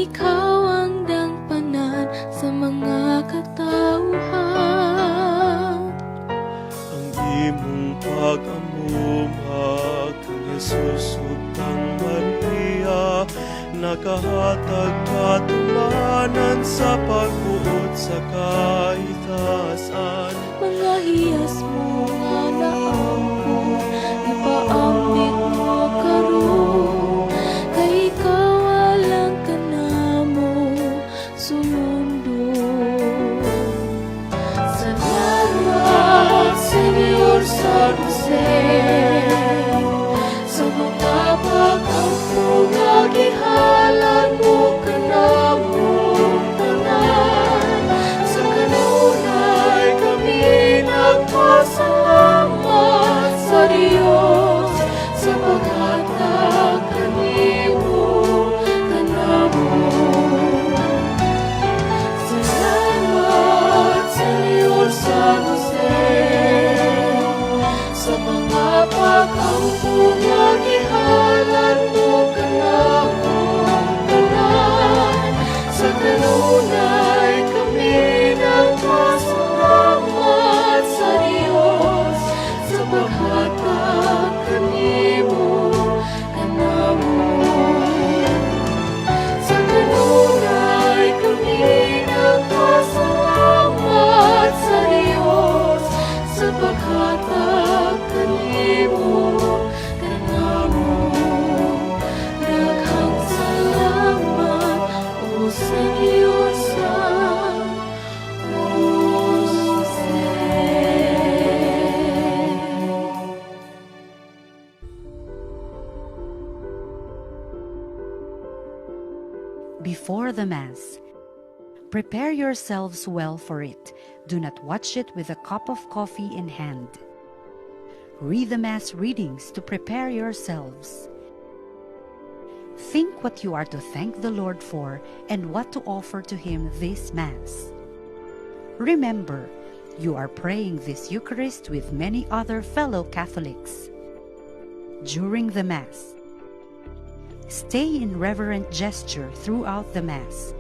ikaw ang dangpanan sa mga katauhan. Ang imong pag-amuma kang Jesus ug kang Maria, nakahatag katumanan sa pagbuot sa kaitasan. Mga hiyas mo nga naampo, ipaambit mo karon, kay ikaw alang ka namo sumundo. Salamat, Senyor San Jose, sa mga pag-ampo nga gihalan mo kanamo tanan. Sa kanunay kami nagpasalamat sa Diyos sa paghatag kanimo kanamo. Salamat, Senyor San Jose, sa mga pag-ampo nga gihalan mo kanamo tanan. Sa kanunay kami nagpasalamat sa Diyos sa paghatag kanimo kanamo. Sa kanunay kami nagpasalamat sa Diyos sa paghatag kanimo kanamo. Daghang salamat, O Senyor San Jose. Before the Mass, prepare yourselves well for it. Do not watch it with a cup of coffee in hand. Read the Mass readings to prepare yourselves. Think what you are to thank the Lord for and what to offer to Him this Mass. Remember, you are praying this Eucharist with many other fellow Catholics. During the Mass, stay in reverent gesture throughout the Mass.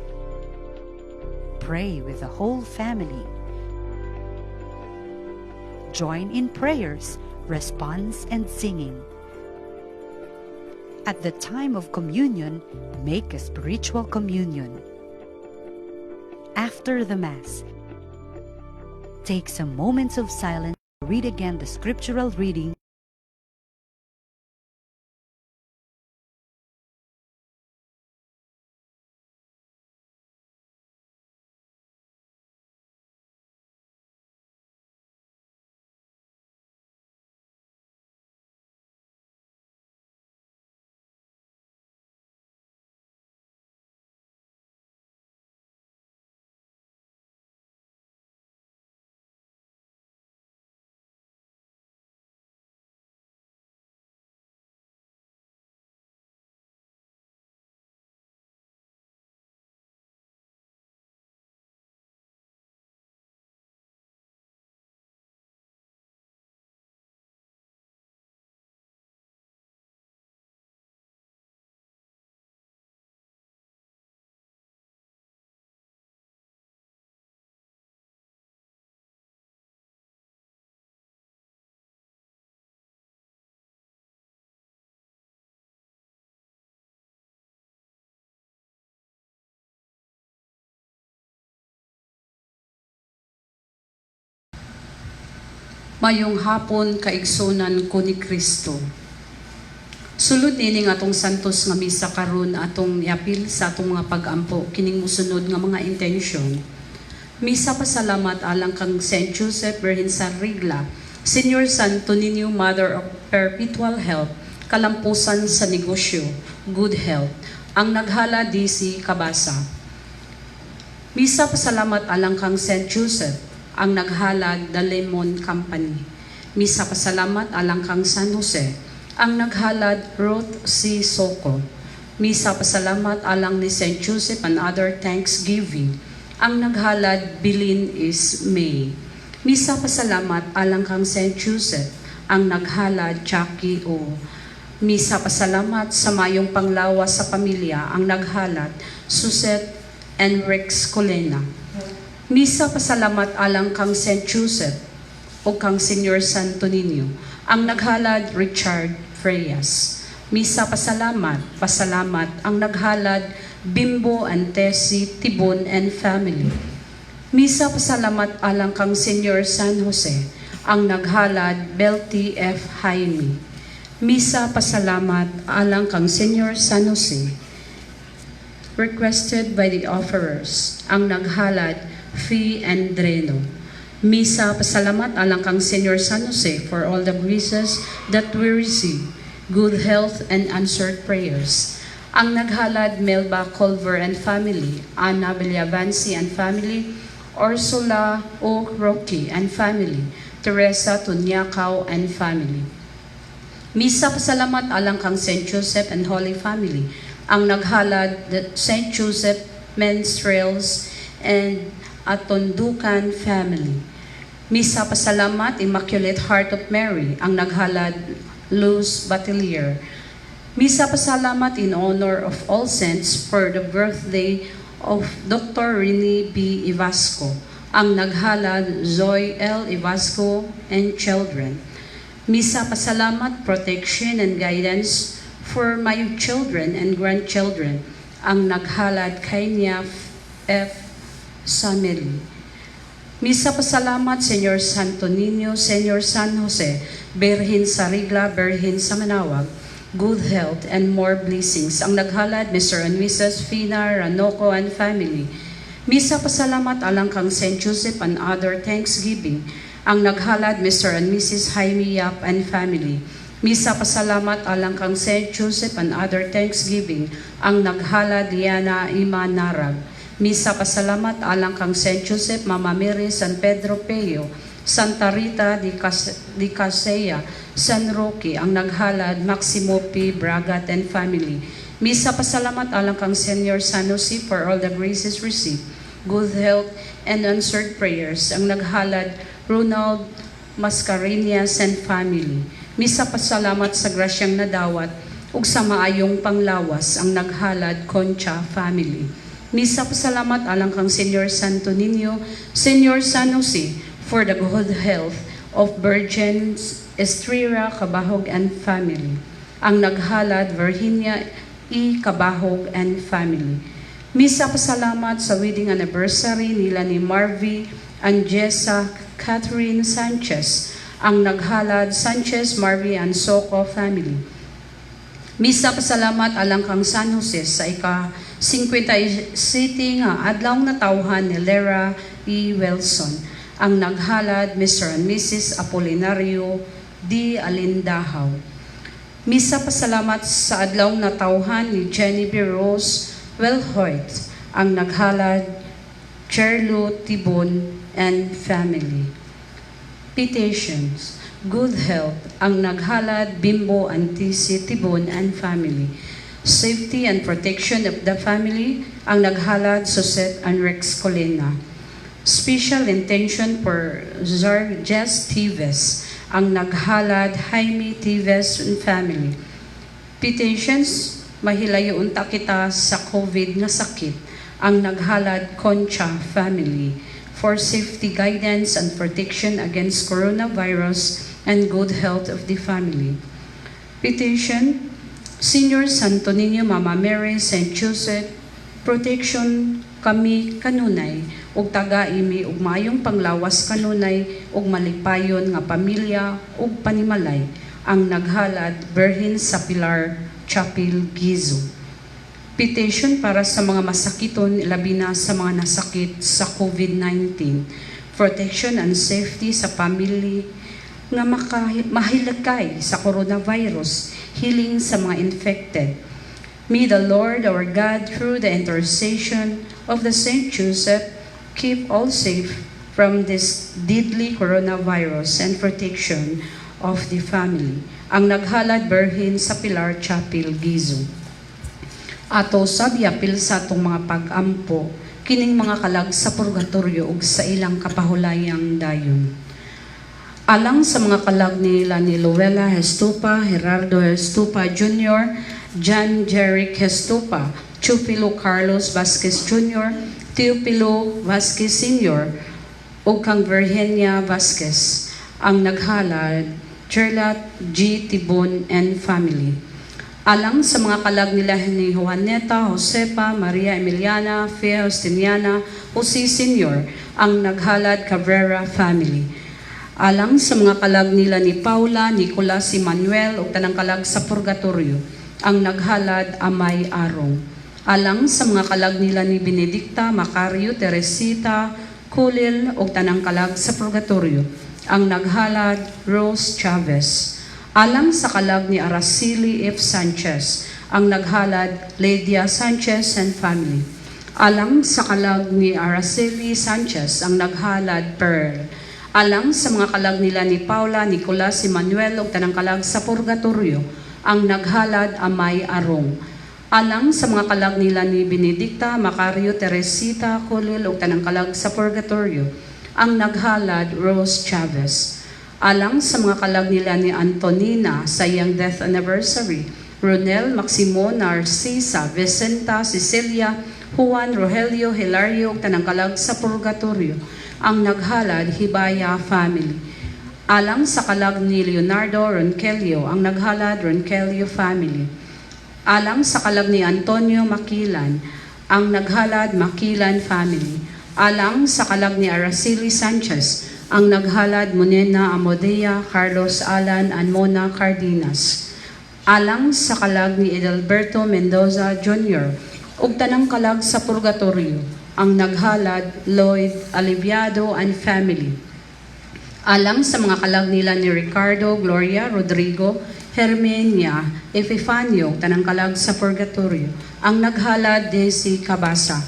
Pray with the whole family. Join in prayers, response, and singing. At the time of communion, make a spiritual communion. After the Mass, take some moments of silence to read again the scriptural reading. Mayong hapon kaigsunan ko ni Kristo. Sulod nini nga atong santos nga misa karon atong iapil sa atong mga pag-ampo kining mosunod nga mga intensyon. Misa pasalamat alang kang Saint Joseph Virgen sa Regla, Senior Santo Niño, Mother of Perpetual Health, kalampusan sa negosyo, good health, ang naghala di si Kabasa. Misa pasalamat alang kang Saint Joseph, ang naghalad The Lemon Company. Misa pasalamat alang kang San Jose, ang naghalad Ruth C. Soko. Misa pasalamat alang ni Saint Joseph and other Thanksgiving, ang naghalad Bilin is May. Misa pasalamat alang kang Saint Joseph, ang naghalad Jackie O. Misa pasalamat sa mayong panglawas sa pamilya, ang naghalad Suset and Rex Colena. Misa pasalamat alang kang St. Joseph o kang Senior Santo Niño, ang naghalad Richard Freyas. Misa pasalamat ang naghalad Bimbo Antesi Tibon and family. Misa pasalamat alang kang Senior San Jose, ang naghalad Belty F. Jaime. Misa pasalamat alang kang Senior San Jose, requested by the offerers, ang naghalad Fee Andreno. Misa pasalamat alang kang Senior San Jose for all the graces that we receive, good health and answered prayers. Ang naghalad Melba Culver and family, Ana Villavanci and family, Ursula O. Rocky and family, Teresa Tunyakaw and family. Misa pasalamat alang kang St. Joseph and Holy Family, ang naghalad St. Joseph Menstruels and Atondukan family. Misa pasalamat Immaculate Heart of Mary, ang naghalad Luz Batilier. Misa pasalamat in honor of all saints for the birthday of Dr. Rini B. Ivasco, ang naghalad Zoe L. Ivasco and children. Misa pasalamat protection and guidance for my children and grandchildren, ang naghalad Kanya F. Sameli. Misa pasalamat Senior Santo Niño, Senior San Jose, Berhin sa Rigla, Berhin sa Manawag, good health and more blessings, ang naghalad Mr. and Mrs. Fina Ranoco and family. Misa pasalamat alang kang St. Joseph and other thanksgiving, ang naghalad Mr. and Mrs. Jaime Yap and family. Misa pasalamat alang kang St. Joseph and other thanksgiving, ang naghalad Liana Ima Narag. Misa pasalamat alang kang St. Joseph, Mama Mary, San Pedro Peo, Santa Rita di Casella, San Roque, ang naghalad Maximo P. Bragat and family. Misa pasalamat alang kang Senior San Jose for all the graces received, good health and answered prayers, ang naghalad Ronald Mascareñas and family. Misa pasalamat sa grasyang nadawat ug sa maayong panglawas, ang naghalad Concha family. Misa pasalamat alang kang Senior Santo Niño, Senior San Jose for the good health of Virgin Estrella Cabahog and family, ang naghalad Virginia E. Cabahog and family. Misa pasalamat sa wedding anniversary nila ni Marvy and Jessa Catherine Sanchez, ang naghalad Sanchez, Marvy and Soco family. Misa pasalamat alang kang San Jose sa ika-57 nga adlaw na tawhan ni Lera E. Wilson, ang naghalad Mr. and Mrs. Apolinario D. Alindahaw. Misa pasalamat sa adlaw na tawhan ni Jenny B. Rose Welhoit, ang naghalad Cherlo Tibon and family. Petitions, good health, ang naghalad Bimbo Antisi Tibon and family. Safety and protection of the family, ang naghalad Suset and Rex Colena. Special intention for Zarges Tives, ang naghalad Jaime Tives and family. Petitions, mahilayo unta kita sa COVID nga sakit, ang naghalad Concha family. For safety guidance and protection against coronavirus and good health of the family. Petition, Senior Santo Niño, Mama Mary, St. Joseph, protection kami kanunay, ug taga-imi ug maayong panglawas kanunay, ug malipayon nga pamilya ug panimalay, ang naghalad Berhin sa Pilar Chapel, Gizo. Petition para sa mga masakiton, labi na sa mga nasakit sa COVID-19, protection and safety sa family nga mahilagay sa coronavirus, healing sa mga infected. May the Lord our God, through the intercession of the Saint Joseph, keep all safe from this deadly coronavirus and protection of the family. Ang naghalad Berhin sa Pilar Chapel, Gizo. Ato sabiapil sa atong mga pag-ampo, kining mga kalag sa purgatorio ug sa ilang kapahulayang dayon. Alang sa mga kalag nila ni Luella Hestupa, Gerardo Hestupa Jr., John Jeric Hestupa, Chupilo Carlos Vasquez Jr., Teopilo Vasquez Sr., ug kang Virginia Vasquez. Ang naghalad, Charlotte G. Tibon and family. Alang sa mga kalag nila ni Juaneta, Josepa, Maria Emiliana, Fea Justiniana, Jose Sr., ang naghalad Cabrera family. Alang sa mga kalag nila ni Paula, Nicolas, Manuel, ug tanang kalag sa purgatorio, ang naghalad Amay Arong. Alang sa mga kalag nila ni Benedicta, Macario, Teresita, Kulil, ug tanang kalag sa purgatorio, ang naghalad Rose Chavez. Alang sa kalag ni Araceli F. Sanchez, ang naghalad Lydia Sanchez and family. Alang sa kalag ni Araceli Sanchez, ang naghalad Pearl. Alang sa mga kalag nila ni Paula, Nicolas, Manuel, ug tanang kalag sa purgatorio, ang naghalad Amay Arong. Alang sa mga kalag nila ni Benedicta, Macario, Teresita, Kulil, ug tanang kalag sa purgatorio, ang naghalad Rose Chavez. Alang sa mga kalag nila ni Antonina sa iyang death anniversary, Ronel, Maximo, Narcisa, Vicenta, Cecilia, Juan, Rogelio, Hilario, ug tanang kalag sa purgatorio, ang naghalad Hibaya family. Alang sa kalag ni Leonardo Ronquelio, ang naghalad Ronquelio family. Alang sa kalag ni Antonio Makilan, ang naghalad Makilan family. Alang sa kalag ni Araceli Sanchez, ang naghalad Monena Amodea, Carlos Alan, and Mona Cardenas. Alang sa kalag ni Edelberto Mendoza Jr., ug tanang kalag sa purgatorio, ang naghalad Lloyd Aliviado and family. Alang sa mga kalag nila ni Ricardo, Gloria, Rodrigo, Hermenia, Epifanio, tanang kalag sa purgatorio, ang naghalad Desi Cabasa.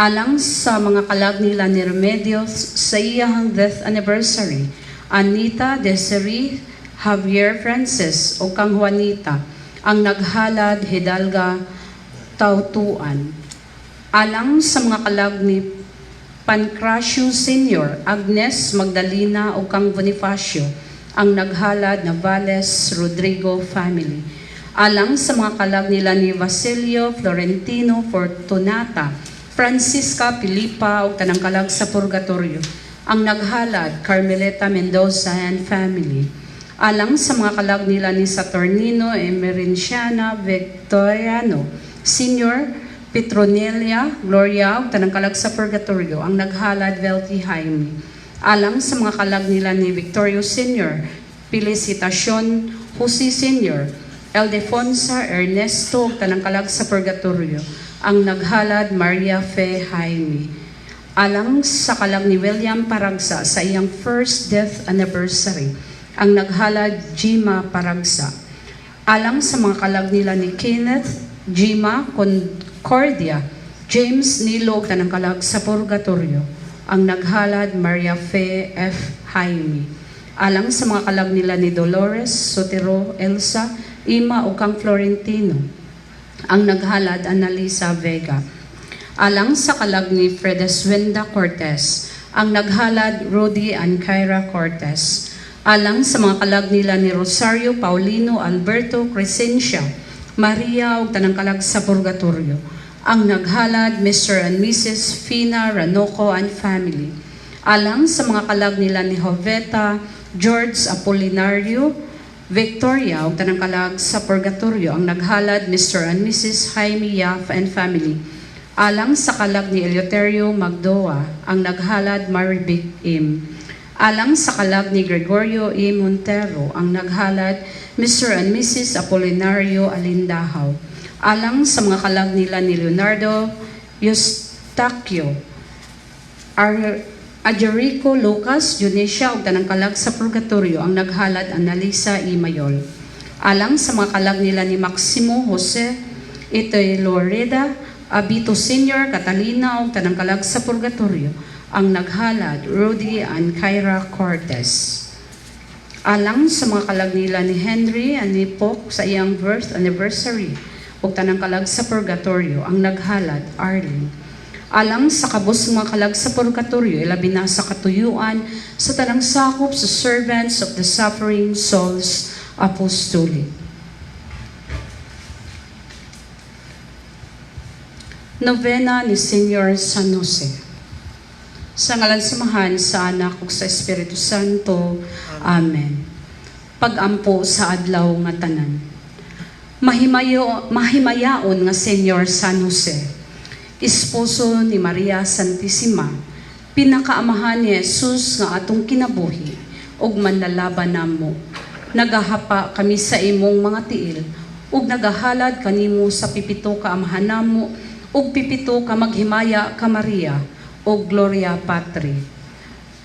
Alang sa mga kalag nila ni Remedios sa iyang death anniversary, Anita, Desiree, Javier Francis o kang Juanita, ang naghalad Hidalga Tautuan. Alang sa mga kalag ni Pancracio Sr., Agnes Magdalena o kang Bonifacio, ang naghalad Navales Rodrigo family. Alang sa mga kalag nila ni Basilio Florentino Fortunata, Francisca Pilipa o tanang kalag sa purgatorio, ang naghalad Carmeleta Mendoza and family. Alang sa mga kalag nila ni Saturnino Emerenciana Victoriano Sr., Petronelia Gloria o tanang kalag sa purgatorio, ang naghalad Velty Jaime. Alang sa mga kalag nila ni Victorio Sr., Felicitacion Jose Sr., Eldefonsa Ernesto o tanang kalag sa purgatorio, ang naghalad Maria Fe Jaime. Alang sa kalag ni William Paragsa sa iyang first death anniversary, ang naghalad Jima Paragsa. Alang sa mga kalag nila ni Kenneth, Jima Concordia, James Nilo, tanang kalag sa purgatorio, ang naghalad Maria Fe F. Jaime. Alang sa mga kalag nila ni Dolores, Sotero, Elsa, Ima o kang Florentino, ang naghalad Annalisa Vega. Alang sa kalag ni Fredeswenda Cortez, ang naghalad Rudy and Kyra Cortez. Alang sa mga kalag nila ni Rosario Paulino Alberto Crescencia, Maria o tanang kalag sa purgatorio, ang naghalad Mr. and Mrs. Fina Ranoco and family. Alang sa mga kalag nila ni Joveta George Apolinario Victoria o tanang kalag sa purgatorio, ang naghalad Mr. and Mrs. Jaime Yaf and family. Alang sa kalag ni Eleuterio Magdoa, ang naghalad Maribik Im. Alang sa kalag ni Gregorio E. Montero, ang naghalad Mr. and Mrs. Apolinario Alindahaw. Alang sa mga kalag nila ni Leonardo Eustaquio Ajerico Lucas Junesia o tanang kalag sa purgatorio, ang naghalad Annalisa E. Mayol. Alang sa mga kalag nila ni Maximo Jose Itoy Loreda Abito Sr. Catalina o tanang kalag sa purgatorio, ang naghalad Rudy and Kyra Cortez. Alang sa mga kalag nila ni Henry and ni Pok sa iyang birth anniversary o tanang kalag sa purgatorio, ang naghalad Arlene. Alang sa kabus mga kalag sa purgatorio, ilabi na sa katuyuan sa tanang sakop sa servants of the suffering souls apostolic. Novena ni Senior San Jose. Sa ngalan samahan sa Anak ug sa Espiritu Santo. Amen. Pag-ampo sa adlaw nga tanan. Mahimayaon nga Senior San Jose, esposo ni Maria Santissima, pinakaamahan ni Jesus nga atong kinabuhi ug manlalaban namo. Nagahapa kami sa imong mga tiil ug nagahalad kanimo sa pipito ka amahan namo ug pipito ka maghimaya ka Maria o Gloria Patri.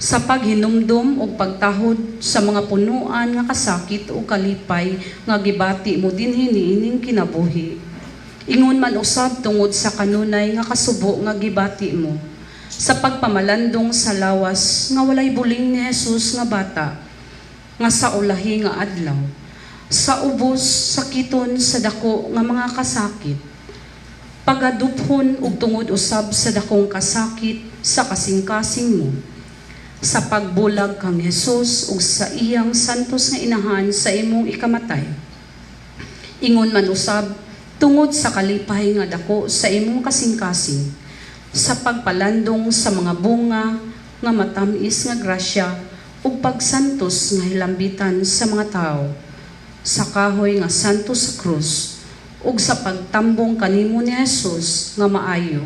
Sa paghinumdum o pagtahod sa mga punuan nga kasakit o kalipay nga gibati mo dinhi niining kinabuhi. Ingon man usab tungod sa kanunay nga kasubo nga gibati mo. Sa pagpamalandong sa lawas nga walay buling ni Jesus nga bata, nga sa ulahi nga adlaw, sa ubos sakiton sa dako nga mga kasakit, pagadupon ug tungod usab sa dakong kasakit sa kasing-kasing mo, sa pagbulag kang Jesus ug sa iyang santos nga inahan sa imong ikamatay. Ingon man usab tungod sa kalipay nga dako sa imong kasing-kasing, sa pagpalandong sa mga bunga nga matamis nga grasya ug pagsantos nga hilambitan sa mga tao, sa kahoy nga santos sa krus, ug sa pagtambong kanimo ni Jesus nga maayo,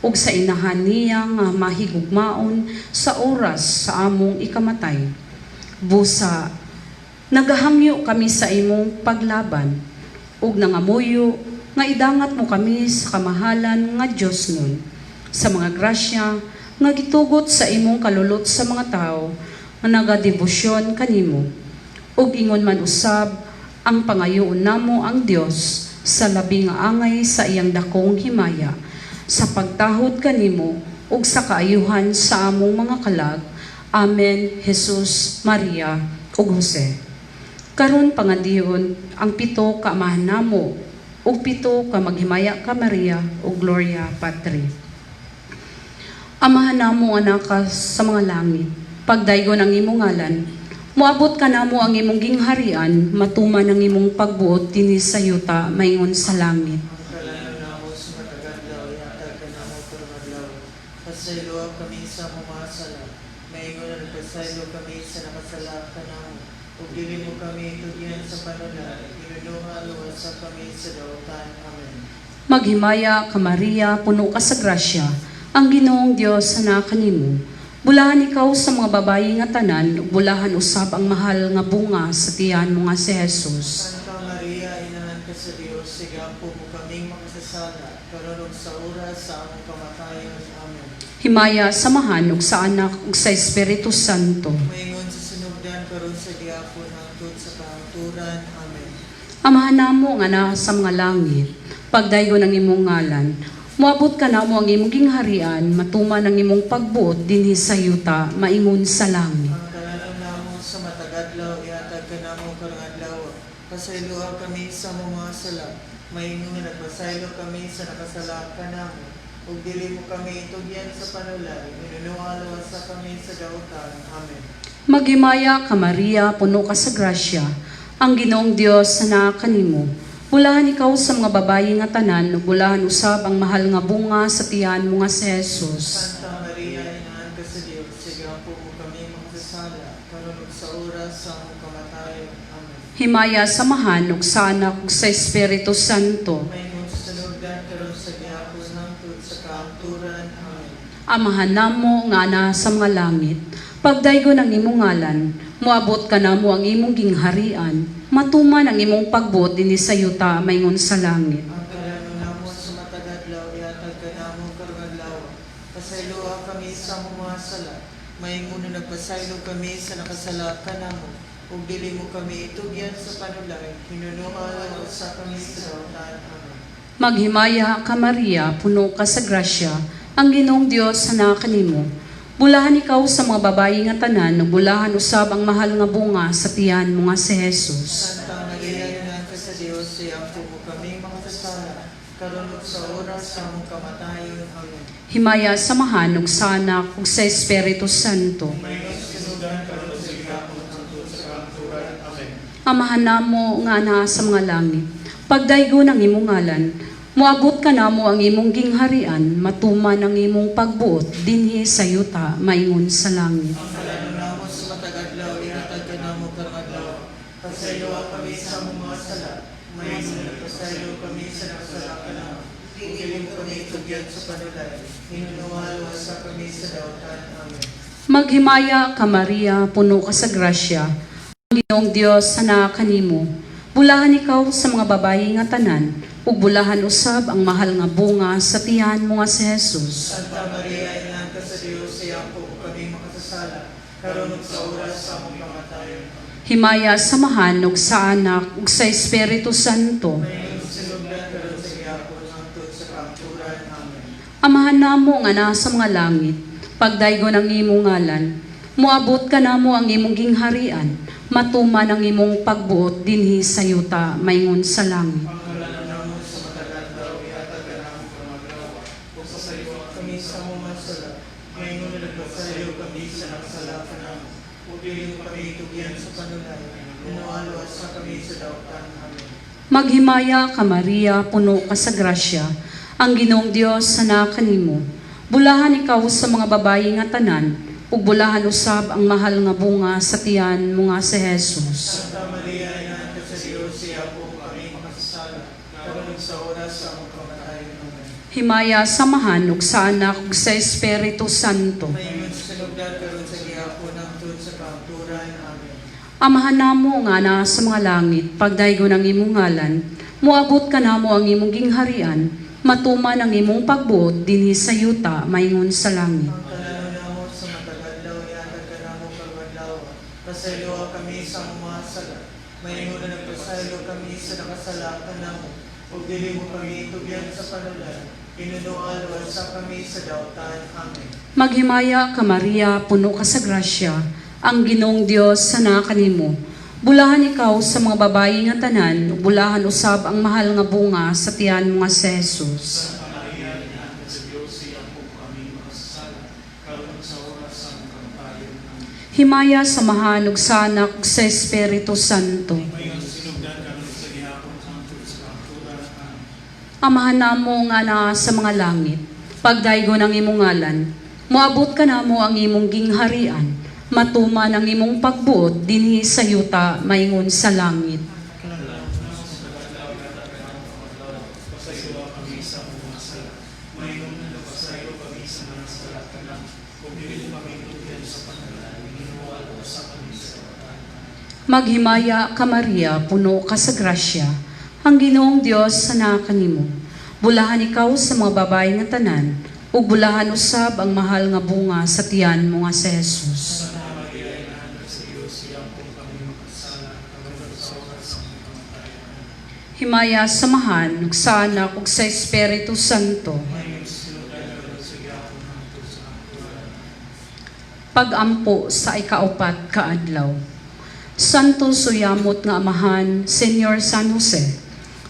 ug sa inahan niya nga mahigugmaon sa oras sa among ikamatay. Busa, nagahangyo kami sa imong paglaban, ug nangamuyo nga idangat mo kami sa kamahalan nga Dios nun, sa mga grasya nga gitugot sa imong kalulot sa mga tao nga nagadebosyon kanimo, ug ingon man usab ang pangayoon namo ang Dios sa labi nga angay sa iyang dakong himaya, sa pagtahod kanimo ug sa kaayuhan sa among mga kalag. Amen. Jesus, Maria ug Jose. Karon pangadiyon ang pito ka amahan namo ug pito ka maghimaya ka Maria ug Gloria Patri. Amahan namo anak ka sa mga langit, pagdaygon ang imong ngalan, moabot ka namo ang imong gingharian, matuman ang imong pagbuot dinhi sa yuta maingon sa langit. Pasaylo kami sa mga sala, maingon na pasaylo kami sa nakasala ka namo. Ug dili mo kami tugyan sa panula, inunuha luwas sa kami sa dautan. Amen. Maghimaya ka Maria, puno ka sa grasya, ang Ginoong Dios na kanimo. Bulahan ikaw sa mga babayi nga tanan, ug bulahan usab ang mahal nga bunga sa tiyan mo nga si Jesus. Santa Maria, inahan ka sa Dios, sigapo mo kaming makasasala, karon ug sa oras sa among kamatayon. Amen. Himaya samahan ug sa Anak ug sa Espiritu Santo. Maingon sa sinugdan karon sa diapon hangtod sa kahangturan. Amen. Amahan namo nga naa sa mga langit, pagdaygon ang imong ngalan, moabot ka namo ang imong gingharian, matuman ang imong pagbuot dinhi sa yuta maingon sa langit. Ang kalanon namo sa matagadlaw, ihatag ka namo karong adlaw. Pasayloa kami sa mga sala, maingon nga nagpasaylo kami sa nakasala ka namo. Ug dili mo kami itugyan sa panulay, inunuha sa kami sa dautan. Amen. Maghimaya ka Maria, puno ka sa grasya, ang Ginoong Dios na kanimo. Bulahan ikaw sa mga babayi nga tanan, ug bulahan usab ang mahal nga bunga sa tiyan mo nga si Jesus. Santa Maria, inahan ka sa Dios, sigapo mo kami makasasala, karon ug sa oras sa among kamatayon. Amen. Himaya samahan ug sa Anak ug sa Espiritu Santo. Maingon sa sinugdan karon sa gihapon hangtod sa kahangturan. Amen. Amahan namo nga ana sa mga langit, pagdaygon ang imong ngalan, moabot ka namo ang imong gingharian, matuman ang imong pagbuot dinhi sa yuta maingon sa langit. Ang kalanon namo sa matagadlaw, ihatag ka namo karong adlaw. Pasayloa kami sa mga sala, maingon na nagpasaylo kami sa nakasala ka namo. Ug dili mo kami itugyan sa panulay, hinunuha sa kami sa dautan. Amen. Maghimaya ka Maria, puno ka sa grasya, ang Ginoong Dios na kanimo. Bulahan ikaw sa mga babayi nga tanan, ug bulahan usab ang mahal nga bunga sa tiyan mo nga si Jesus. Santa Maria, inahan ka sa Dios, siyapo mo kami makasasala, karon ug sa oras sa among kamatayon. Amen. Himaya samahan ug sa Anak ug sa Espiritu Santo. Amahan namo nga ana sa mga langit, pagdaygon ang imong ngalan, Moabot ka na mo ang imong gingharian, matuman ang imong pagbuot, dinhi sa yuta, maingon sa langit. Ang kalano namo sa matagadlaw, ihatag ka namo karmadlaw. Pasayloa kami sa among mga sala, may nagpasaylo kami sa nakasala ka namo. Igiling kami tugyan sa panulay, inunuhalo sa kami sa dawatan. Amen. Maghimaya ka Maria, puno ka sa grasya, ang Ginoong Dios sana kanimo. Bulahan ikaw sa mga babayi nga tanan, ug bulahan usab ang mahal nga bunga sa tiyan mo nga si Jesus. Santa Maria, Ina ka sa Dios, siya po kami makasasala, karon ug sa oras sa among kamatayon. Himaya samahan ug sa anak ug sa Espiritu Santo. Mayroon sinugdan karon sa gihapon hangtod sa kaangkuran. Amen. Amahan namo nga nasa mga langit, pagdaygon ang imong ngalan, moabot ka namo ang imong gingharian, matuman ang imong pagbuot dinhi sa yuta, maingon sa langit. Ang kalano namo sa matagadlaw, ihatag ka namo karmadlaw. Ug pasaylo kami sa among mga sala, ngayon na nagpasaylo kami sa nakasala ka namo. Ug dili mo kami tugyan sa panulay, inuhalo sa kami sa dawatan. Amen. Maghimaya ka Maria, puno ka sa grasya, ang Ginoong Dios sana kanimo. Bulahan ikaw sa mga babayi nga tanan, ug bulahan usab ang mahal nga bunga sa tiyan mo nga si Jesus. Santa Maria, Ina ka sa Dios, siya po kami makasasala, karon ug sa oras sa among kamatayon. Amen. Himaya samahan ug sa anak ug sa Espiritu Santo. Mayroon sinugdan karon sa gihapon hangtod sa kaangkuran. Amen. Amahan namo nga na sa mga langit, pagdaygon ang imong ngalan, moabot ka namo ang imong gingharian, matuman ang imong pagbuot dinhi sa yuta, maingon sa langit. Ang kalano namo sa matagadlaw, ihatag ka namo karmadlaw. Pasayloa kami sa among mga sala, mayroon na nagpasaylo kami sa nakasala ka namo. Ug dili mo kami tugyan sa panulay, inunuhalo sa kami sa dawatan. Amen. Maghimaya ka Maria, puno ka sa grasya, ang Ginoong Dios sana kanimo. Bulahan ikaw sa mga babayi nga tanan, ug bulahan usab ang mahal nga bunga sa tiyan mo nga si Jesus. Himaya samahan ug sa anak ug sa Espiritu Santo. Amahan namo nga na sa mga langit, pagdaygon ang imong ngalan, moabot ka namo ang imong gingharian, matuman ang imong pagbuot dinhi sa yuta, maingon sa langit. Maghimaya ka Maria, puno ka sa grasya, ang Ginoong Dios sana kanimo. Bulahan ikaw sa mga babayi nga tanan, ug bulahan usab ang mahal nga bunga sa tiyan mo nga si Jesus. Himaya samahan ug sa anak ug sa Espiritu Santo. Pagampo sa ikaupat ka adlaw. Santo suyamot nga amahan, Senyor San Jose,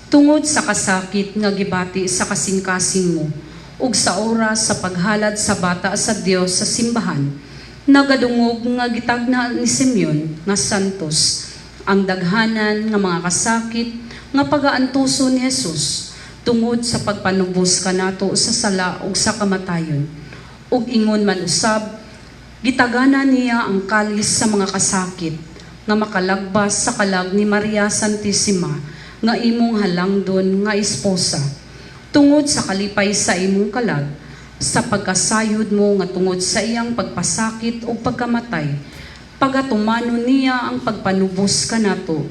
tungod sa kasakit nga gibati sa kasing-kasing mo, ug sa oras sa paghalad sa bata sa Dios sa simbahan, nagadungog nga gitagna ni Simeon nga santos, ang daghanan nga mga kasakit nga pagaantuso ni Jesus, tungod sa pagpanubos kanato sa sala ug sa kamatayon, ug ingon man usab, gitagana niya ang kalis sa mga kasakit, nga makalagbas sa kalag ni Maria Santissima, nga imong halangdon nga esposa, tungod sa kalipay sa imong kalag, sa pagkasayod mo nga tungod sa iyang pagpasakit o pagkamatay, pagatumano niya ang pagpanubos kanato,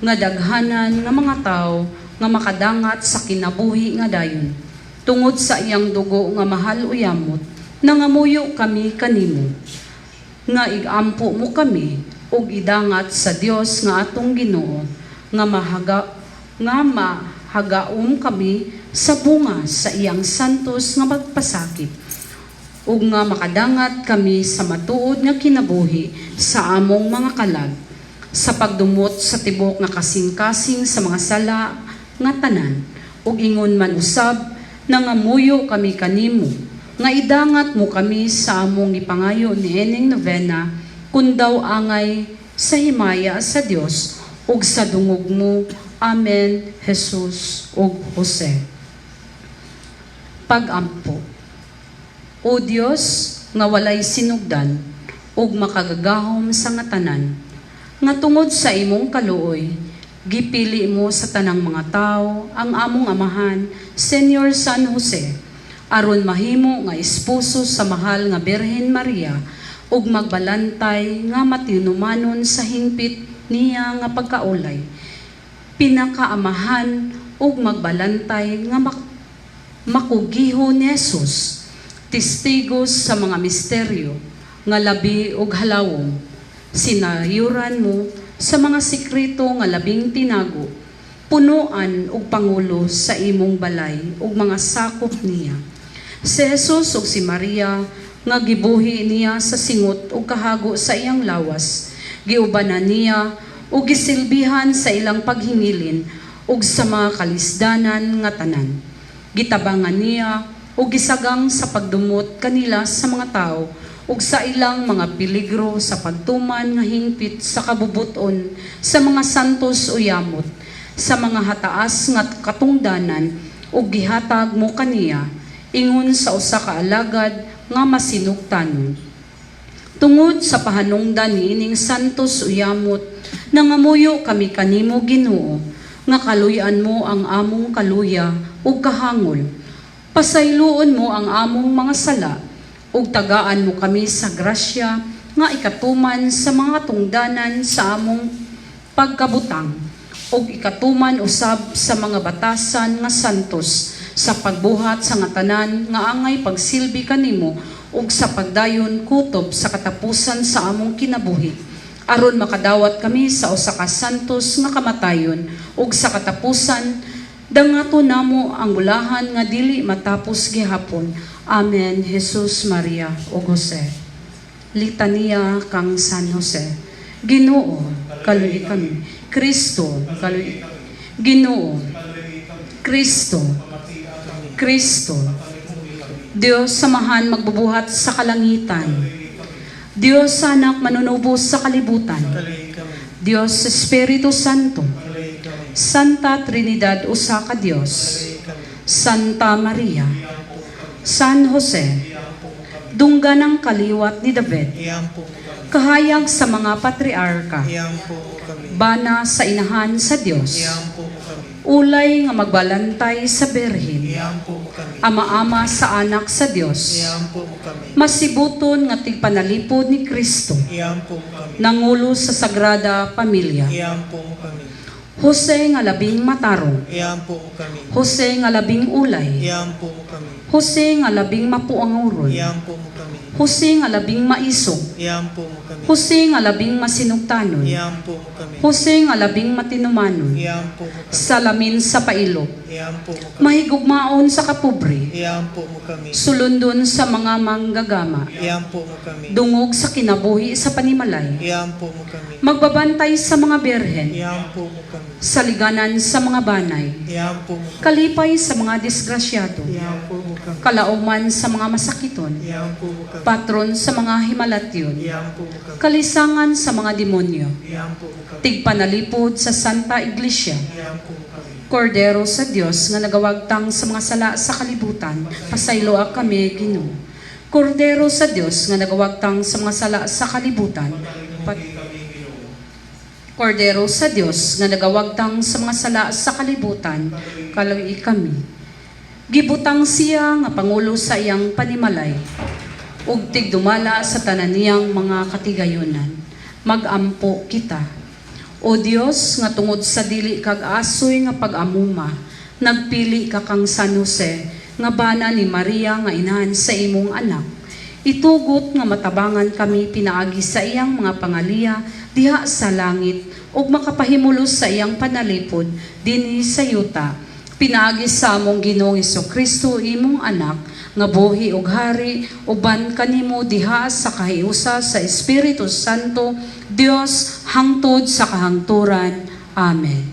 nga daghanan nga mga tao nga makadangat sa kinabuhi nga dayon, tungod sa iyang dugo nga mahal uyamot, nangamuyo kami kanimo, nga igampo mo kami, ug idangat sa Dios nga atong Ginoo, nga mahagaom kami sa bunga sa iyang santos nga pagpasakit, ug nga makadangat kami sa matuod nga kinabuhi sa among mga kalag, sa pagdumot sa tibok nga kasing-kasing sa mga sala nga tanan, ug ingon man usab, nangamuyo kami kanimo, nga idangat mo kami sa among ipangayo ni Eneng Novena, kun daw angay sa himaya sa Dios ug sa dungog mo. Amen. Jesus ug Jose. pagampo. O Dios, nga walay sinugdan, ug makagagahom sa nga tanan, nga tungod sa imong kaluoy, gipili mo sa tanang mga tao ang among amahan, Senyor San Jose, aron mahimo nga esposo sa mahal nga Birhen Maria, ug magbalantay nga matinumanon sa hingpit niya nga pagkaulay. Pinakaamahan ug magbalantay nga makugiho ni Jesus, testigos sa mga misteryo nga labi ug halawom, sinayuran mo sa mga sikreto nga labing tinago, punuan ug pangulo sa imong balay ug mga sakop niya. Si Jesus ug si Maria nga gibuhi niya sa singot ug kahago sa iyang lawas, giubanan niya ug gisilbihan sa ilang paghingilin ug sa mga kalisdanan nga tanan. Gitabangan niya ug gisagang sa pagdumot kanila sa mga tao ug sa ilang mga peligro sa pagtuman nga hingpit sa kabubuton sa mga santos o yamot, sa mga hataas nga katungdanan ug gihatag mo kaniya ingon sa usa ka alagad nga masinugtanon. Tungod sa pahanungdan niining santos o yamot, nangamuyo kami kanimo Ginoo, nga kaluyan mo ang among kaluya ug kahangol. Pasayloon mo ang among mga sala, ug tagaan mo kami sa grasya nga ikatuman sa mga tungdanan sa among pagkabutang, ug ikatuman usab sa mga batasan nga santos sa pagbuhat sa nga tanan nga angay pagsilbi kanimo ug sa pagdayon kutob sa katapusan sa among kinabuhi, aron makadawat kami sa usa ka santos nga kamatayon ug sa katapusan dangato namo ang bulahan nga dili matapos gihapon. Amen. Jesus, Maria ug Jose. Litania kang San Jose. Ginoo, kaluy kami. Kristo, kaluy. Ginoo, Kristo, Kristo. Diyos samahan magbubuhat sa kalangitan. Diyos anak manunubos sa kalibutan. Diyos Espiritu Santo. Santa Trinidad usa ka Dios. Santa Maria. San Jose. Dungganang kaliwat ni David. Kahayag sa mga patriarka. Bana sa inahan sa Dios. Ulay nga magbalantay sa Birhen. Ama-ama sa anak sa Dios. Masibuton nga tigpanalipod ni Kristo. Nangulo sa Sagrada Pamilya. Jose nga labing matarong. Jose nga labing ulay. Jose nga labing mapuanguron. Jose nga labing maisog. Jose nga labing masinugtanon. Jose nga labing matinumanon. Salamin sa pailog. Mahigugmaon sa kapobre. Sulundon sa mga manggagama. Dungog sa kinabuhi sa panimalay. Magbabantay sa mga birhen. Saliganan sa mga banay. Kalipay sa mga disgrasyado. Kalauman sa mga masakiton. Patron sa mga himalatyon. Kalisangan sa mga demonyo. Tigpanalipod sa Santa Iglesia. Kordero sa Dios nga nagawagtang sa mga sala sa kalibutan, pasayloa kami Ginoo. Kordero sa Dios nga nagawagtang sa mga sala sa kalibutan, Kordero sa Dios nga nagawagtang sa mga sala sa kalibutan, kaluy kami. Gibutang siya nga pangulo sa iyang panimalay, ug tigdumala sa tanan niyang mga katigayonan. Magampo kita. O Dios nga tungod sa dili kag asoy nga pag-amuma, nagpili ka kang San Jose nga bana ni Maria nga inahan sa imong anak. Itugot nga matabangan kami pinaagi sa iyang mga pangaliya diha sa langit ug makapahimulos sa iyang panalipod dinhi sa yuta. Pinaagi sa among Ginoong Hesukristo imong anak nga buhi ug hari uban kanimo diha sa kahiusa sa Espiritu Santo, Dios hangtod sa kahangturan. Amen.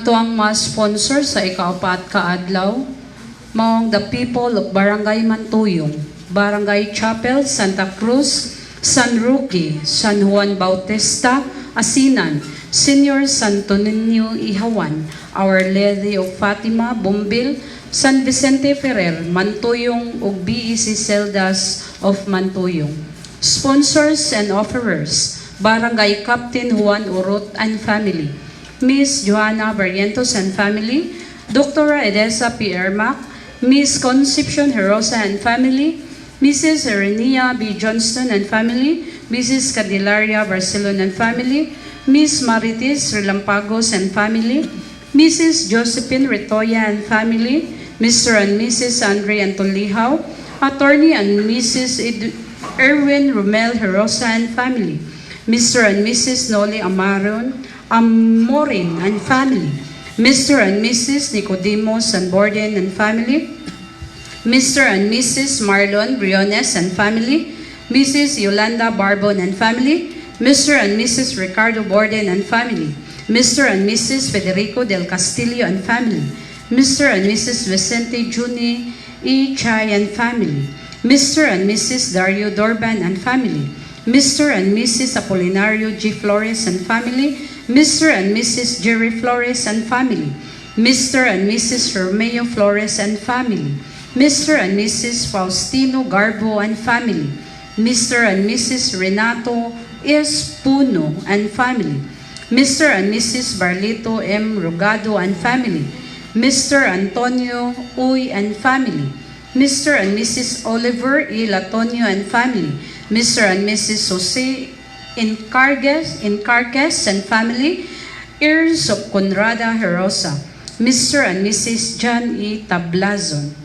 Ato ang mga sponsor sa ikaapat kaadlaw, maong the people of Barangay Mantuyong, Barangay Chapel, Santa Cruz, San Roque, San Juan Bautista, Asinan, Senior Santo Niño Ihawan, Our Lady of Fatima, Bumbil, San Vicente Ferrer, Mantuyong ug BEC Celdas of Mantuyong. Sponsors and offerers, Barangay Captain Juan Urot and family, Miss Johanna Barrientos and family, Dr. Edesa P. Ermac, Miss Concepcion Herosa and family, Mrs. Erenia B. Johnston and family, Mrs. Candelaria Barcelon and family, Miss Maritis Relampagos and family, Mrs. Josephine Retoya and family, Mr. and Mrs. Andre Antolihaw, Attorney and Mrs. Erwin Romel Herosa and family, Mr. and Mrs. Noli Amorin and family, Mr. and Mrs. Nicodemos and Borden and family, Mr. and Mrs. Marlon Briones and family, Mrs. Yolanda Barbon and family, Mr. and Mrs. Ricardo Borden and family, Mr. and Mrs. Federico del Castillo and family, Mr. and Mrs. Vicente Juni E. Chay and family, Mr. and Mrs. Dario Dorban and family, Mr. and Mrs. Apolinario G. Flores and family, Mr. and Mrs. Jerry Flores and family, Mr. and Mrs. Romeo Flores and family, Mr. and Mrs. Faustino Garbo and family, Mr. and Mrs. Renato S. Puno and family, Mr. and Mrs. Barlito M. Rugado and family, Mr. Antonio Uy and family, Mr. and Mrs. Oliver E. Latonio and family, Mr. and Mrs. Jose Incarques and family, heirs of Conrada Herosa, Mr. and Mrs. John E. Tablazon.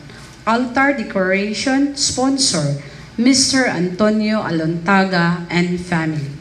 Altar decoration sponsor, Mr. Antonio Alontaga and family.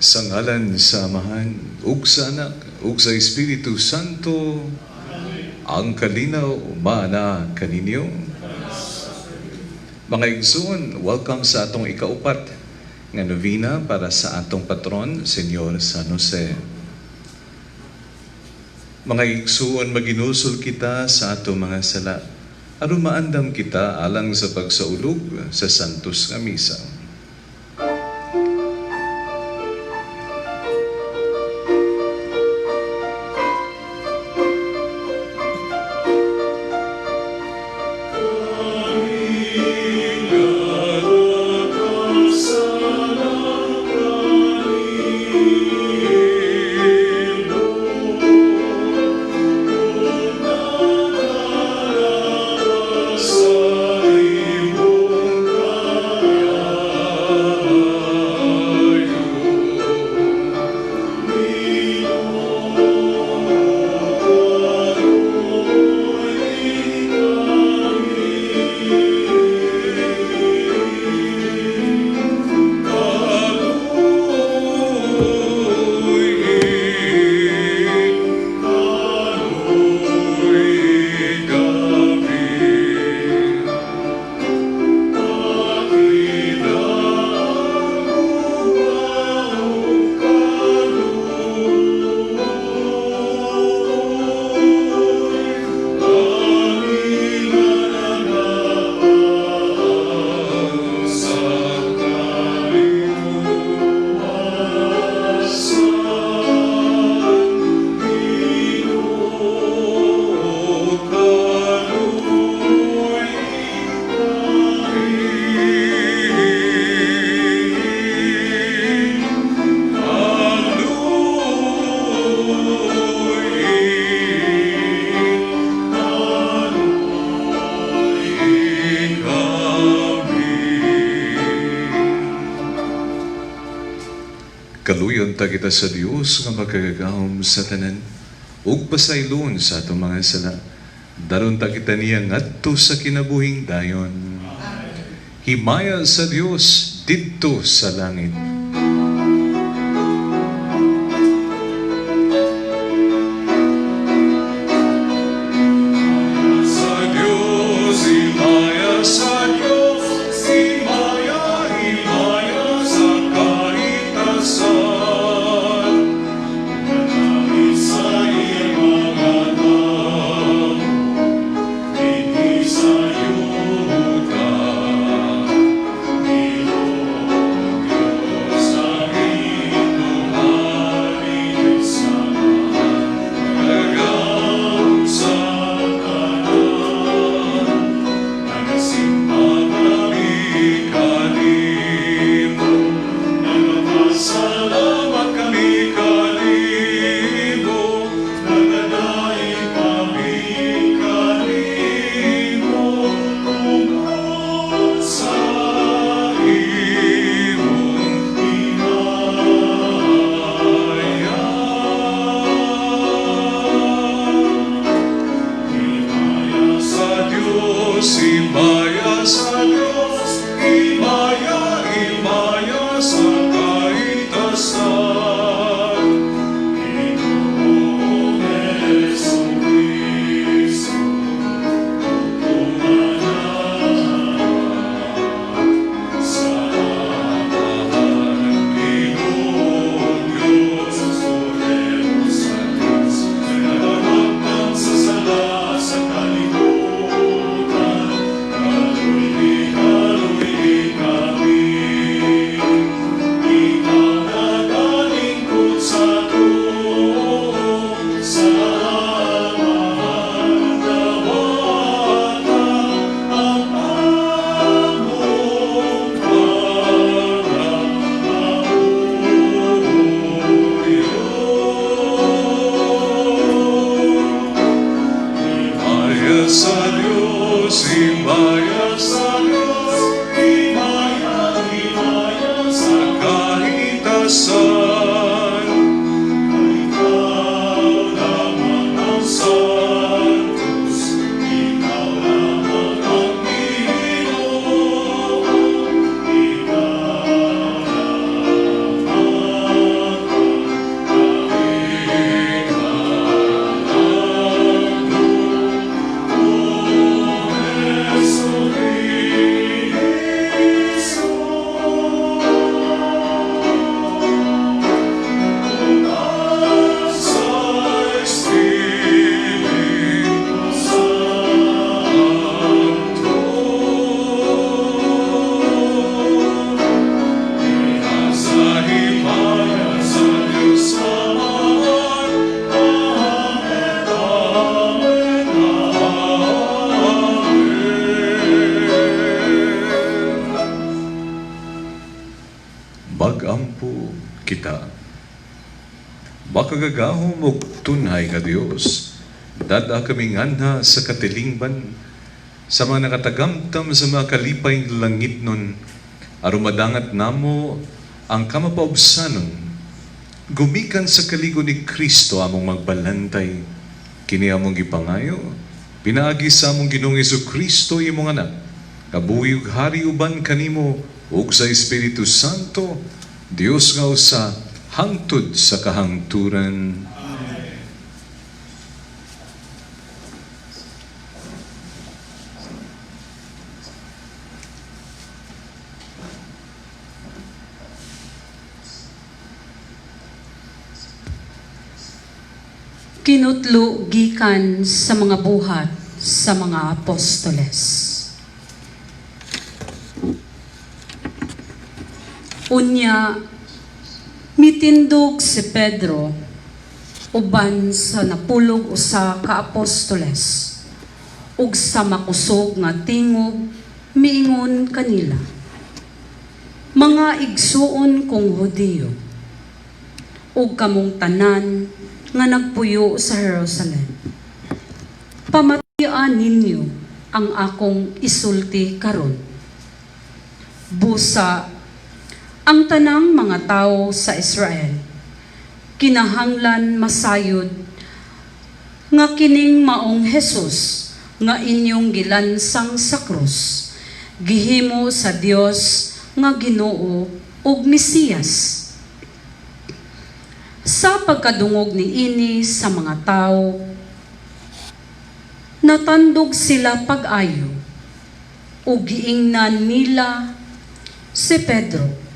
Sa ngalan sa Amahan, ug sa Anak, ug sa Espiritu Santo, ang kalinaw mana kaninyo. Mga igsoon, welcome sa atong ikaupat nga novena para sa atong patron, Senyor San Jose. Mga igsoon, maginusol kita sa atong mga sala, aron maandam kita alang sa pagsaulog sa santos nga misa. Kaluyon ta kita sa Dios nga magkagagahom sa tanan ug pasaylon sa atong mga sala. Daron ta kita niya ngadto sa kinabuhing dayon. Himaya sa Dios didto sa langit. Sa Dios, himaya sa Dios, himaya, himaya sa kaitasan. Himaya sa Diyos, himaya, himaya sa kaitasan. Ginoong Jesucristo, tumanan sa amahan. Ginoong Diyos, sorremo sa Diyos, nagdadamag sa sala sa kalimutan. Sa Diyos, himaya sa Diyos, himaya, himaya sa kaitasan. Ikaw lamang ang santos, ikaw lamang ang Ginoo, ikaw lamang pag-ampo kita. Baka gagahom og tunay nga Dios, dada kaming anha sa katilingban, sa mga nakatagamtam sa mga kalipay langit nun, aron madangat namo ang kamapaubsanon, gumikan sa kaligo ni Kristo among magbalantay, kini among gipangayo, pinaagi sa among Ginoong Jesu-Kristo imong anak, kabuyog hari uban kanimo, ug sa Espiritu Santo, Dios nga usa, hangtod sa kahangturan. Kinutlo gikan sa mga buhat sa mga apostoles. Unya, mitindog si Pedro uban sa napulog usa ka apostoles ug sa makusog nga tingog miingon kanila, mga igsuon kong Hudiyo ug kamong tanan nga nagpuyo sa Jerusalem, pamatiyaan ninyo ang akong isulti karon. Busa ang tanang mga tao sa Israel kinahanglan masayod nga kining maong Hesus nga inyong gilansang sa krus gihimo sa Dios nga Ginoo ug Mesiyas. Sa pagkadungog ni ini sa mga tao, natandog sila pag-ayo ug giingnan nila si Pedro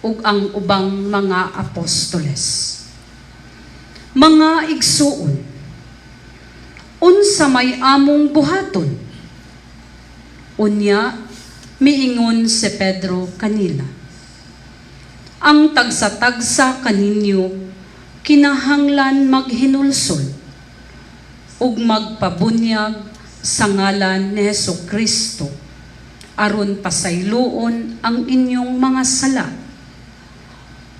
ug ang ubang mga apostoles. Mga igsuon, unsa may among buhaton? Unya, miingon si Pedro kanila, ang tagsa-tagsa kaninyo kinahanglan maghinulsol ug magpabunyag sa ngalan ni Jesu-Kristo aron pasayloon ang inyong mga sala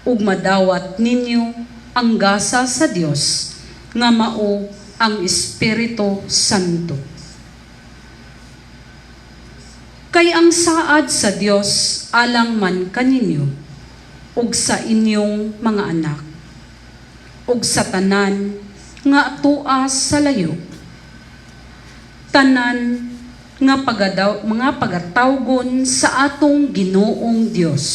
ug madawat ninyo ang gasa sa Dios nga mao ang Espiritu Santo. Kay ang saad sa Dios alang man kaninyo ug sa inyong mga anak ug sa tanan nga tuas sa layo, tanan nga mga pagatawgon sa atong Ginoong Dios.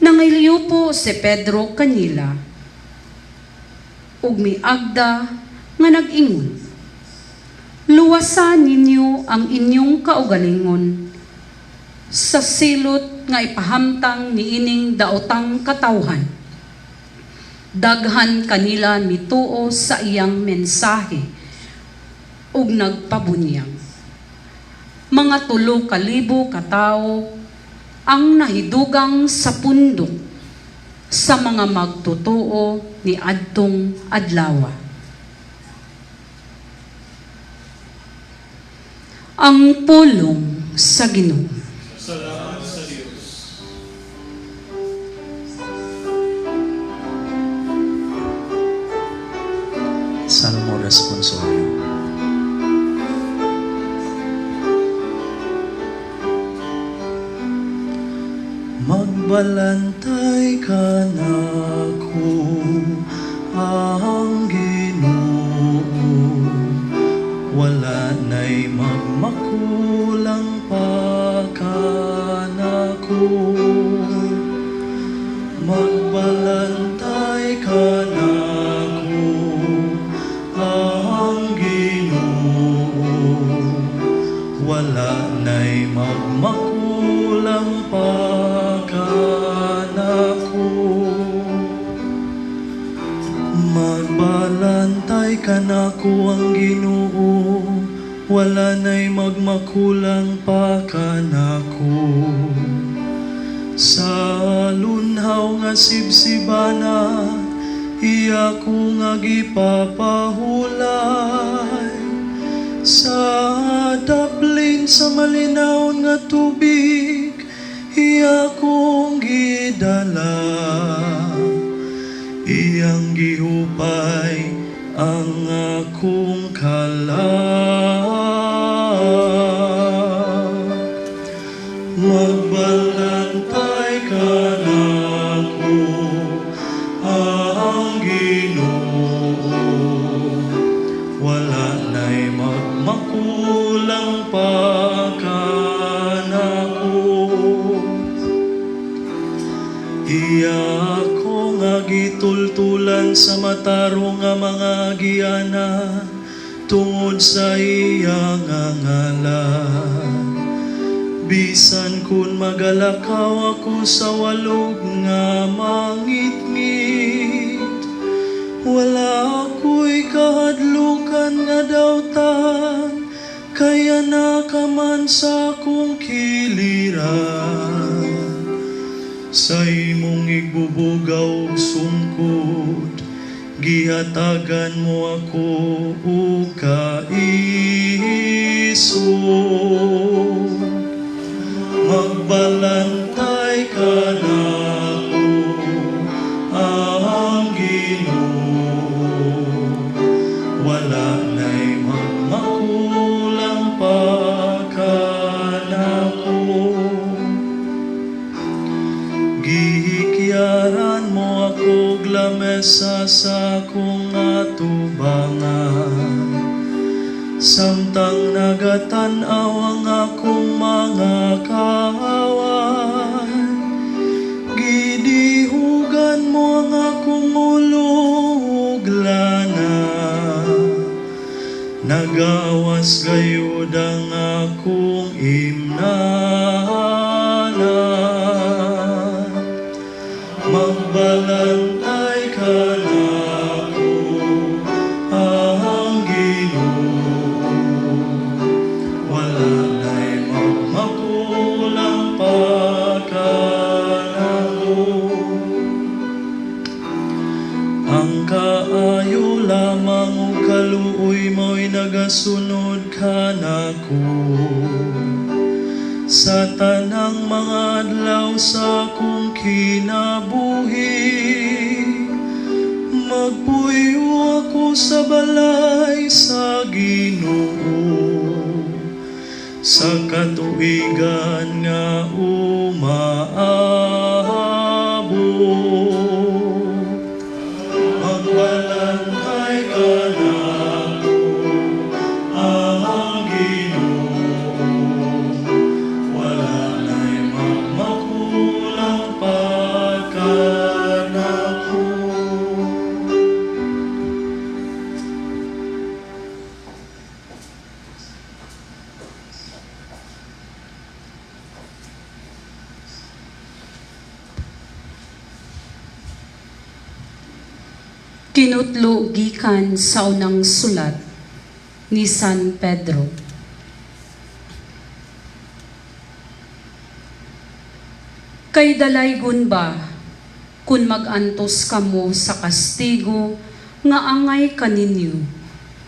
Nangiliyo po si Pedro kanila ug miagda nga nag-ingon, luwasan ninyo ang inyong kaugalingon sa silot nga ipahamtang niining daotang katawhan. Daghan kanila mituo sa iyang mensahe ug nagpabunyag. Mga 3,000 katao ang nahidugang sa pundok sa mga magtutuo ni adtong adlaw. Ang pulong sa Ginoo. Salmo Responsorio. Magbalantay ka na ko, ang Ginoo, wala na'y magmakulang pa ka na ko. Magbalantay ka na ko, ang Ginoo, wala na'y magmakulang pa ka na ko. Magbalantay ka na ko, ang Ginoo, wala na'y magmakulang pa ka na ko. Sa lunhaw nga sibsibana, iya ko nga gipapahulay. Sa daplin sa malinaw nga tubig, iya kong gidala. dala, iyang gihupay ang akong kalag. Magbalantay ka nako, ang Ginoo, wala na'y magmakulang pa ka nako. Iya ko nga gitultulan sa mataro nga mga giyana, tungod sa iya nga ngalan. Bisan kun magalakaw ako sa walog nga mangit-ngit, wala ako'y kahadlukan nga dawtan, kaya nakaman sa akong kiliran. Sa imong igbubugaw sungkod, gihatagan mo ako o kaisog. Magbalantay ka nako, ang Ginoo, wala na'y magmakulang pa ka nako. Gihikyaran mo ako glamesa sa akong atubangan, samtang nagatanaw ang akong mga kawan. Gidihugan mo ang akong ulo ug lana, nagawas gayud ang akong imnana. Magbalantay ka nako, ang Ginoo, wala na'y magmakulang pa ka nako. Ang kaayo lamang o kaluoy mo'y nagasunod ka nako, sa tanang mga adlaw sa akong kinabuhi. Magpuyo ako sa balay sa Ginoo, sa katuigan nga umaabot. Magbalantay ka nako, ang Ginoo, wala na'y magmakulang pa ka nako. Kinutlo gikan sa unang sulat ni San Pedro. Kay dalaygon ba kun magantos kamo sa kastigo nga angay kaninyo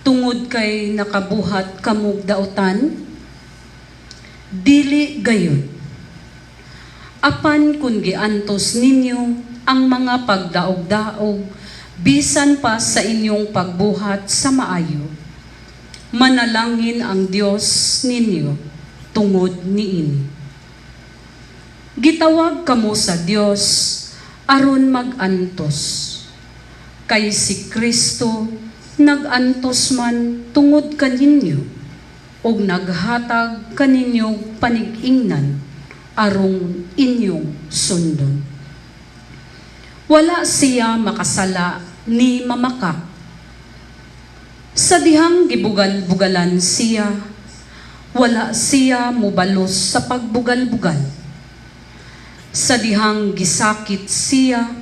tungod kay nakabuhat kamog daotan? Dili gayon. Apan kun giantos ninyo ang mga pagdaog-daog bisan pa sa inyong pagbuhat sa maayo, manalangin ang Dios ninyo tungod niini. Gitawag kamo sa Dios aron magantos, kay si Kristo nagantos man tungod kaninyo ug naghatag kaninyong panig-ingnan arong inyong sundon. Wala siya makasala ni mamakak. Sa dihang gibugal-bugalan siya, wala siya mubalos sa pagbugal-bugal. Sa dihang gisakit siya,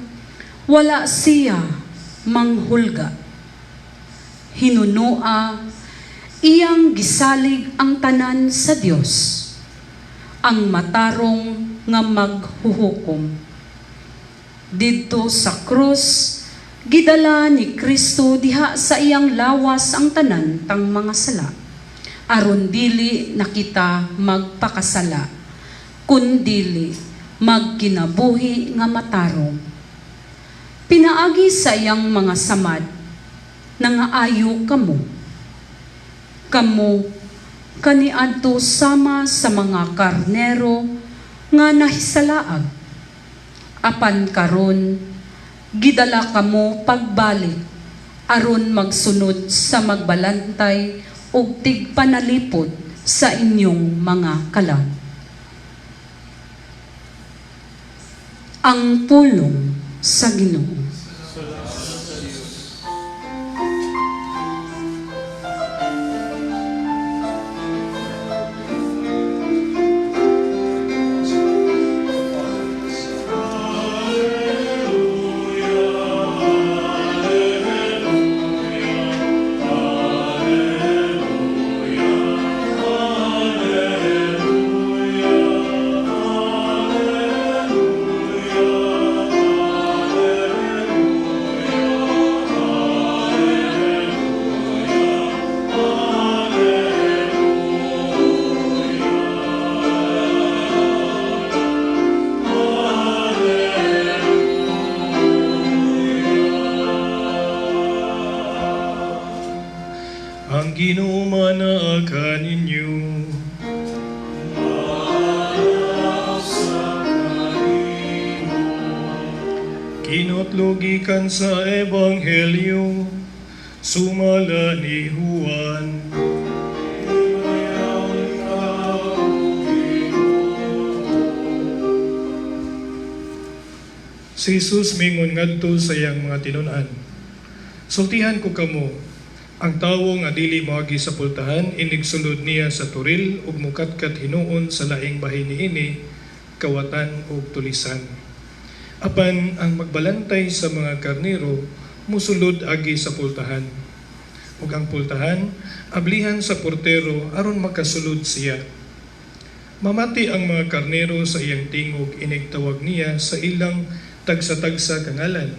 wala siya manghulga. Hinunua, iyang gisalig ang tanan sa Dios, ang matarong nga maghuhukom. Didto sa krus, gidala ni Kristo diha sa iyang lawas ang tanan tang mga sala, aron dili na kita magpakasala, kundili magkinabuhi nga matarong. Pinaagi sa iyang mga samad, nangaayo kamo. Kamo, kaniadto sama sa mga karnero nga nahisalaag. Apan karon, gidala kamo pagbalik, aron magsunod sa magbalantay ug tigpanalipod sa inyong mga kalag. Ang pulong sa Ginoo. Ang Ginoo manaakan ninyo. Kinotlogikan sa Ebanghelyo, sumala ni Juan. Si Jesus mingon ngadto sa iyang mga tinunan. Sultihan ko kamo, ang tawo nga dili moagi sa pultahan, inigsulod niya sa turil ug mukatkat hinuon sa laing bahin niini, kawatan ug tulisan. Apan ang magbalantay sa mga karnero musulod agi sa pultahan. Ug ang pultahan ablihan sa portero aron makasulod siya. Mamati ang mga karnero sa iyang tingog, inigtawag niya sa ilang tagsa-tagsa kangalan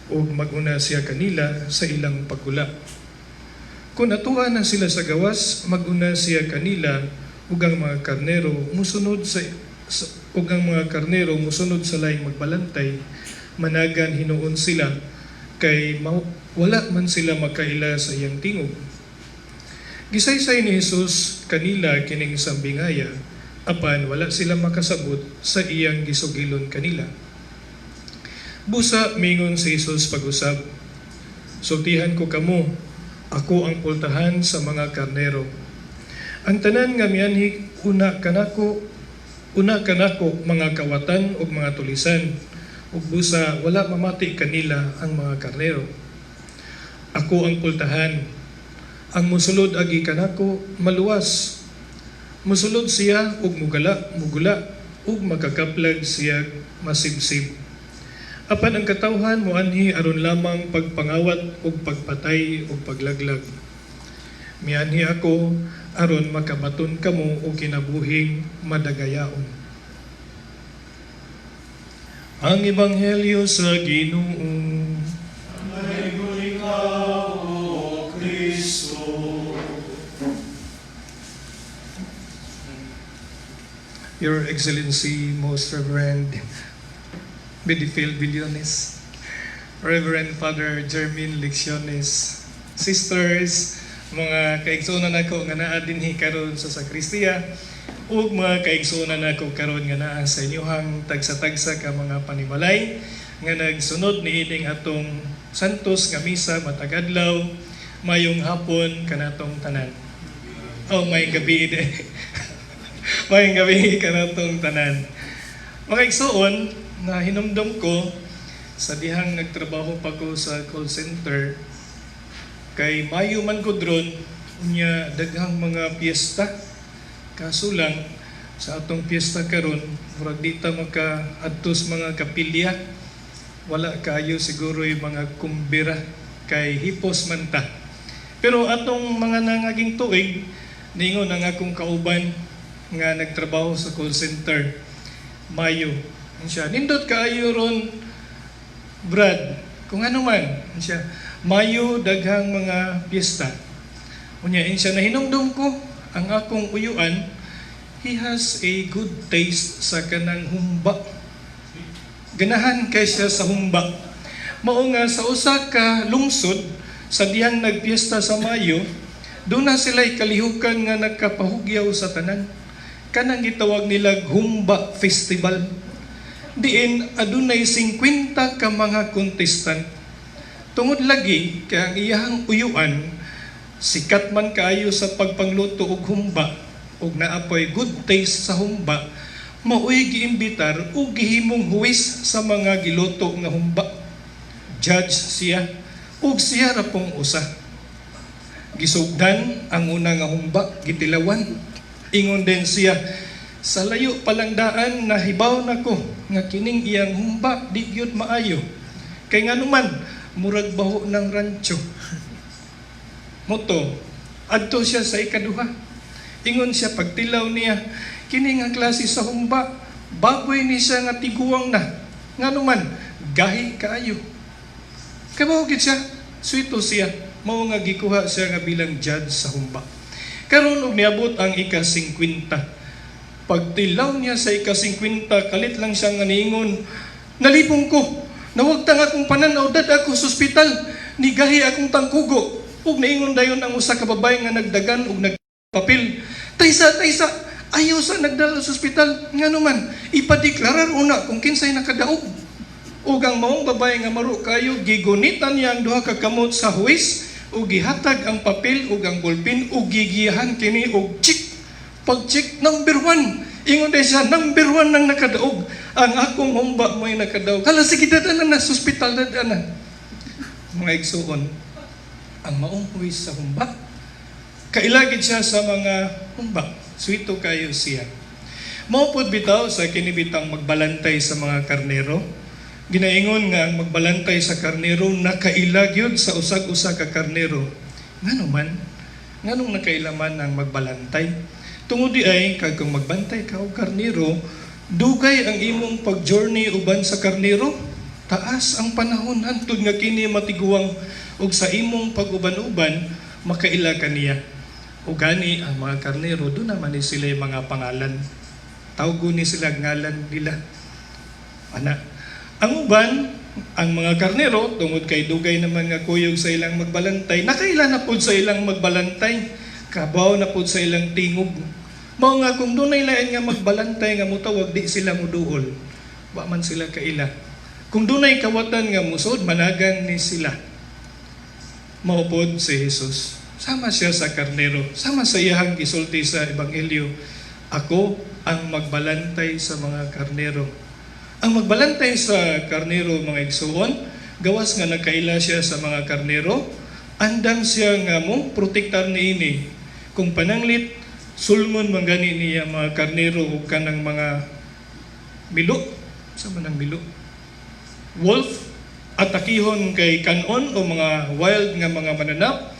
ug maguna siya kanila sa ilang pagkula. Kung atuan na sila sa gawas, maguna siya kanila ug ang mga karnero musunod sa laing magbalantay, managan hinuon sila kay wala man sila makaila sa iyang tingog. Gisaysay ni Jesus kanila kining sambingaya, apan wala sila makasabot sa iyang gisugilon kanila. Busa mingon si Jesus pag-usab, sultihan ko kamo, ako ang pultahan sa mga karnero. Ang tanan nga mianhi una kanako mga kawatan ug mga tulisan, ug busa wala mamati kanila ang mga karnero. Ako ang pultahan. Ang musulod agi kanako maluwas. Musulod siya ug mugula ug makakaplag siya masibsib. Apan ang katawhan moanhi aron lamang pagpangawat ug pagpatay ug paglaglag. Mianhi ako aron makabaton kamo og kinabuhing madagayaon. Ang Ebanghelyo sa Ginoo. Your Excellency, Most Reverend Bedifil Villones, Reverend Father Jermin Lecciones, sisters, mga kaigsunan ako nga naa dinhi karon sa sakristiya, ug mga kaigsunan ako karon nga naa sa inyohang tagsa-tagsa ka mga panimalay nga nagsunod niining atong santos nga misa matag adlaw, mayong hapon kanatong tanan. Oh, may gabi ide. Mayong gabi kanatong tanan. Mga igsuon, na hinumdum ko sa dihang nagtrabaho pa ko sa call center, kay mayo man ko dron unya daghang mga piyesta, kaso lang sa atong piyesta karon murag dita makaadtos mga kapilya, wala kayo siguro yung mga kumbira kay hipos man ta. Pero atong mga nangaging tuig ningon ang akong kauban nga nagtrabaho sa call center, mayo siya, nindot kaayo ron, Brad, kung ano man, siya, mayo daghang mga piyesta. Unya, siya, nahinumdum ko ang akong uyuan, he has a good taste sa kanang humba. Ganahan kay siya sa humba. Mao nga sa usa ka lungsod sa diyang nagpiesta sa Mayo, doon na sila'y kalihukan nga nagkapahugyaw sa tanan. Kanang gitawag nila Humba Festival. Diin adunay 50 ka mga contestant. Tungod lagi kay ang iyang uyuan sikat man kaayo sa pagpangluto og humba ug naapoy good taste sa humba, maoy giimbitar ug gihimong huwis sa mga giluto nga humba. Judge siya ug siya ra pong usa. Gisugdan ang una nga humba, gitilawan. Ingon din siya, sa layo palang daan nahibaw nako nga kining iyang humba di gyud maayo. Kay nganuman murag baho ng rancho. Moto, adto siya sa ikaduha. Ingon siya pagtilaw niya, kini nga klase sa humba, baboy ni siya nga tiguang na. Nganuman, gahi kaayo. Kabaw gid siya, suito siya, mao nga gikuha siya nga bilang judge sa humba. Karon og niabot ang ika-50. Pagtilaw niya sa ika-50, kalit lang siya nga niingon, nalipong ko, nawagtang akong pananaw, dad ako sa ospital, nigahi akong tangkugo. Ug naingon dayon ang usa ka babae nga nagdagan ug nagpapil. Taysa, ayaw sa nagdala sa ospital. Nganuman, ipadeklarar una kung kinsay nakadaog. Ug ang maong babae nga maro kayo, gigunitan niya ang duha ka kamot sa huwis, ug gihatag ang papel ug ang ballpen ug gigiyahan kini og check. Pag-check number 1, ingon day siya number 1 nang nakadaog. Ang akong humba mo'y nakadaog. Hala sige dadaan na sa ospital dadaan. Mga igsuon, ang maong huwis sa humba, kailagid siya sa mga humba. Suito kayo siya. Maupod bitaw sa kinibitang magbalantay sa mga karnero. Ginaingon nga ang magbalantay sa karnero nakailag yun sa usag-usa ka karnero. Nganong nakailaman ang magbalantay? Tungod di ay, kung magbantay ka o karnero, dugay ang imong pag-journey uban sa karnero. Taas ang panahon hantod nga kini matiguang ug sa imong pag-uban-uban, makaila ka niya. O gani ang mga karnero, doon naman ni sila yung mga pangalan. Tawgo ni sila ngalan nila. Ang uban, ang mga karnero, tungod kay dugay naman nga kuyog sa ilang magbalantay, nakaila na po sa ilang magbalantay, kabaw na po sa ilang tingog. Mao nga kung doon ay lain nga magbalantay nga mutawag, di sila muduol. Wa man sila kaila. Kung doon ay kawatan nga musod, managan ni sila. Maupod si Jesus. Sama siya sa karnero. Sama sa iyang gisulti sa Ebanghelyo. Ako ang magbalantay sa mga karnero. Ang magbalantay sa karnero, mga igsuon, gawas nga nagkaila siya sa mga karnero, andam siya nga mo, protektar niini. Kung pananglit, sulmon man gani niya mga karnero o kanang mga milo. Sama ng milo? Wolf, atakihon kay kanon o mga wild nga mga mananap,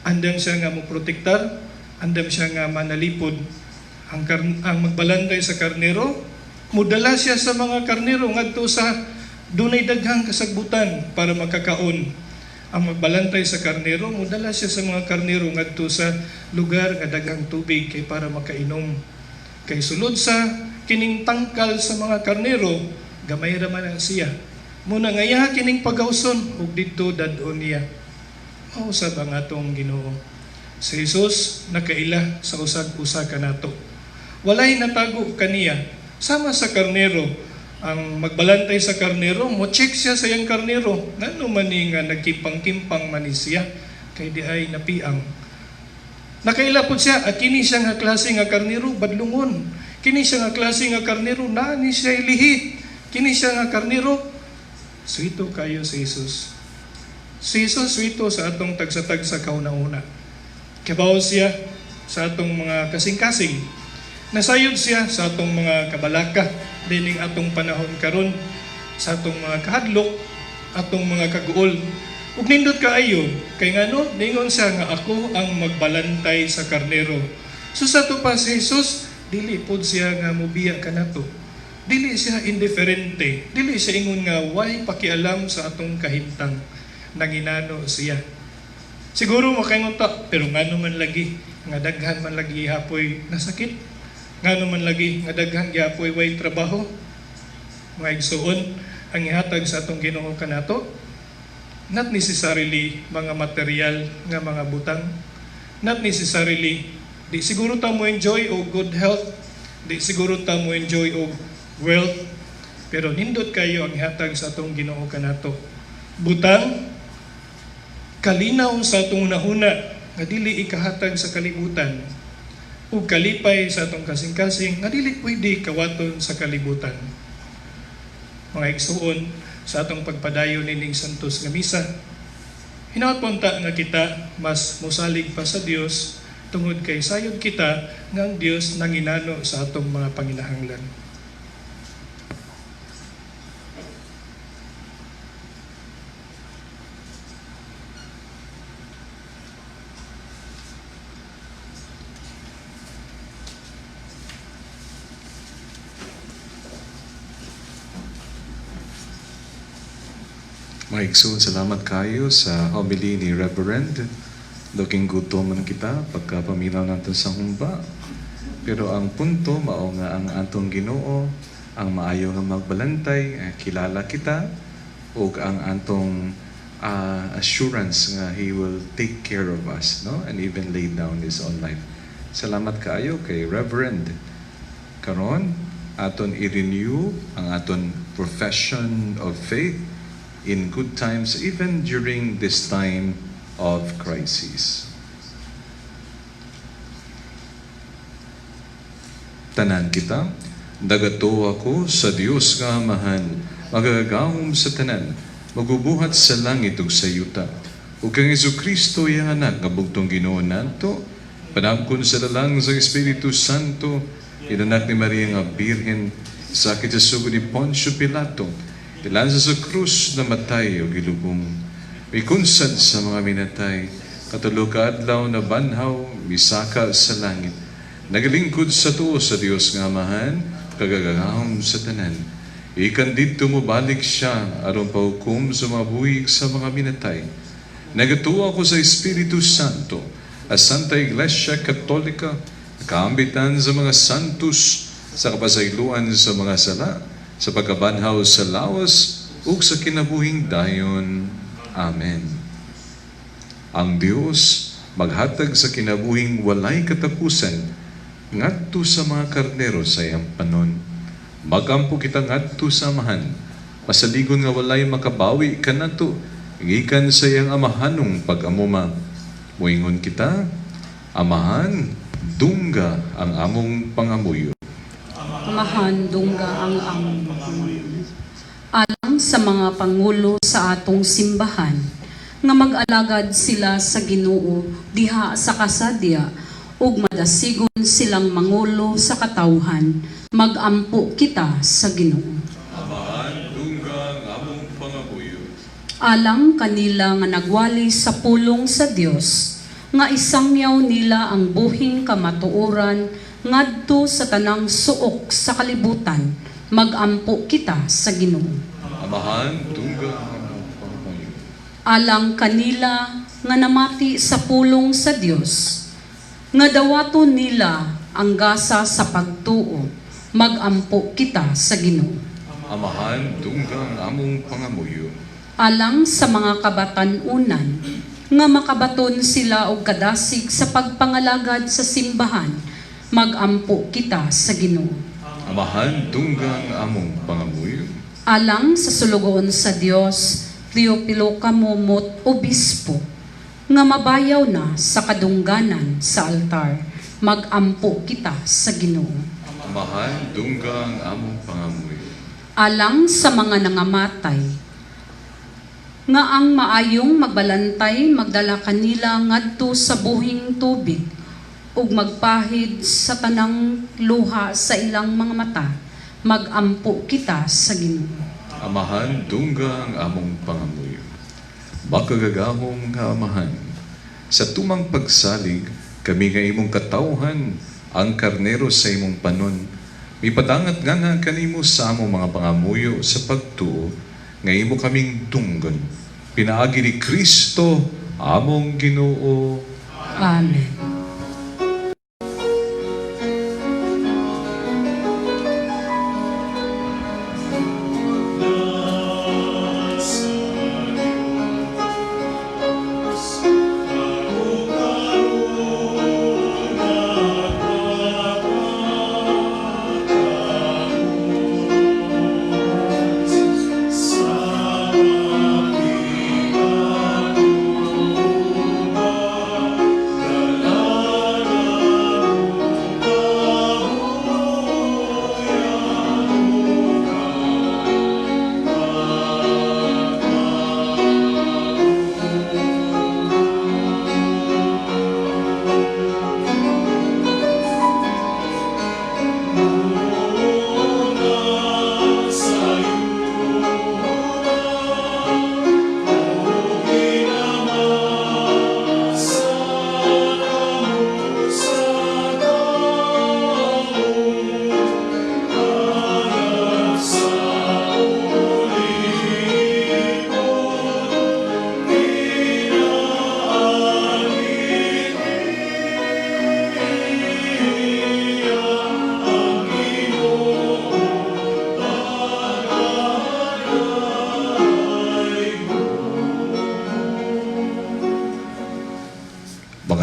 andam siya nga mo protektar, andam siya nga manalipod. Ang magbalantay sa karnero, mudala siya sa mga karnero ngadto sa dunay daghang kasagbutan para makakaon. Ang magbalantay sa karnero, mudala siya sa mga karnero ngadto sa lugar nga daghang tubig kay para makainom. Kay sulod sa kining tangkal sa mga karnero, gamay ra man ang siya. Muna nga iya kining pagawson ug didto dadon niya. Mao sa ang atong Ginoo. Si Jesus nakaila sa usag-usa kanato. Walay natago kaniya. Sama sa karnero, ang magbalantay sa karnero, mo-check siya sa iyang karnero. Ngano man ni nga nagkimpang-kimpang man ni siya, kay di ay napiang. Nakailapod siya, at kini siya nga klase nga karnero, badlungon. Kini siya nga klase nga karnero, nani siya ilihi. Kini siya nga karnero, suito kayo si Jesus. Si Jesus suito sa atong tagsatag sa kauna-una. Kabaw siya sa atong mga kasing-kasing. Nasayod siya sa atong mga kabalaka, dining atong panahon karon, sa atong mga kahadlok, atong mga kaguol. Ug nindot kaayo, kay ngano, ningon siya nga ako ang magbalantay sa karnero. So sa to pa si Jesus, dili pod siya nga mubiya kanato. Dili siya indiferente, dili siya ingon nga way pakialam sa atong kahimtang. Nanginano siya. Siguro makaingon ta, pero ngano man lagi, nga daghan man lagi hapoy nasakit. Nga naman lagi, nga daghan gyapoy way trabaho. Mga igsuon, ang ihatag sa atong Ginoo kanato, not necessarily mga material nga mga butang, not necessarily, di siguro ta mo enjoy o good health, di siguro ta mo enjoy o wealth, pero nindot kayo ang ihatag sa atong Ginoo kanato. Butang, kalinaw sa atong nahuna, nga dili ikahatag sa kalibutan, ug kalipay sa atong kasing-kasing, nga dili pwede kawaton sa kalibutan. Mga igsuon, sa atong pagpadayon nining santos nga misa, hinapunta nga kita mas mosalig pa sa Dios tungod kay sayod kita nga ang Dios nanginano sa atong mga panginahanglan. Maigsoon, salamat kayo sa homily ni Reverend. Looking good to man kita pagkapaminaw natin sa humba. Pero ang punto, mao nga ang atong Ginoo, ang maayo nga magbalantay, kilala kita, o ang atong assurance nga He will take care of us, no? And even lay down His own life. Salamat kayo kay Reverend. Karon, aton i-renew ang aton profession of faith in good times, even during this time of crisis. Tanan kita, dagato ako sa Dios nga Amahan, magagahom sa tanan, magubuhat sa langit ug sa yuta. Ug kang Jesucristo yang anak nga bugtong Ginoo nato, panangkon sa dalang sa Espiritu Santo, inanak ni Maria nga Birhen, sakit sa sugod ni Poncio Pilato, ilansa sa krus na matay o gilubong. May kunsad sa mga minatay, katulog ka adlaw na banhaw, misaka sa langit. Nagalingkod sa tuo sa Dios nga Amahan, kagagahom sa tanan. Ikan dito mo balik siya, aron pahukom sa mga buhig sa mga minatay. Nagatuwa ko sa Espiritu Santo, a Santa Iglesia Katolika, kaambitan sa mga santos, sa kapasayloan sa mga sala, sa pagkabanhaw sa lawas ug sa kinabuhing dayon. Amen. Ang Dios maghatag sa kinabuhing walay katapusan ngadto sa mga karnero sa iyang panon. Magampo kita ngadto sa Amahan, masaligon nga walay makabawi kanato gikan sa iyang amahanong pag-amuma. Moingon kita, Amahan, dungga ang among pangamuyo. Mahandungga ang among alang sa mga pangulo sa atong simbahan, nga mag-alagad sila sa Ginoo diha sa kasadya, ug madasigon silang mangulo sa katawhan, magampo kita sa Ginoo. Mahandungga ang among pangamuyo. Alang kanila nga nagwali sa pulong sa Dios, nga isangyaw nila ang buhing kamatuoran ngadto sa tanang suok sa kalibutan, magampo kita sa Ginoo. Amahan, tungga ang among pangamuyo. Alang kanila nga namati sa pulong sa Dios, nga dawaton nila ang gasa sa pagtuo, magampo kita sa Ginoo. Amahan, tungga ang among pangamuyo. Alang sa mga kabatan-unan, nga makabaton sila og kadasig sa pagpangalagad sa simbahan, magampo kita sa Ginoo. Amahan, tungga ang among pangamuyo. Alang sa sulugoon sa Dios, Teopilo Kamumot, Obispo, nga mabayaw na sa kadungganan sa altar, magampo kita sa Ginoo. Amahan, tungga ang among pangamuyo. Alang sa mga nangamatay, nga ang maayong magbalantay, magdala kanila ngadto sa buhing tubig, ug magpahid sa tanang luha sa ilang mga mata, magampo kita sa Ginoo. Amahan, tungga ang among pangamuyo. Makagagahong nga Amahan, sa tumang pagsalig, kami nga imong katawhan, ang karnero sa imong panon, mipadangat nga nga kanimo sa among mga pangamuyo sa pagtuo, nga imo kaming dunggan. Pinaagi ni Kristo, among Ginoo. Amen.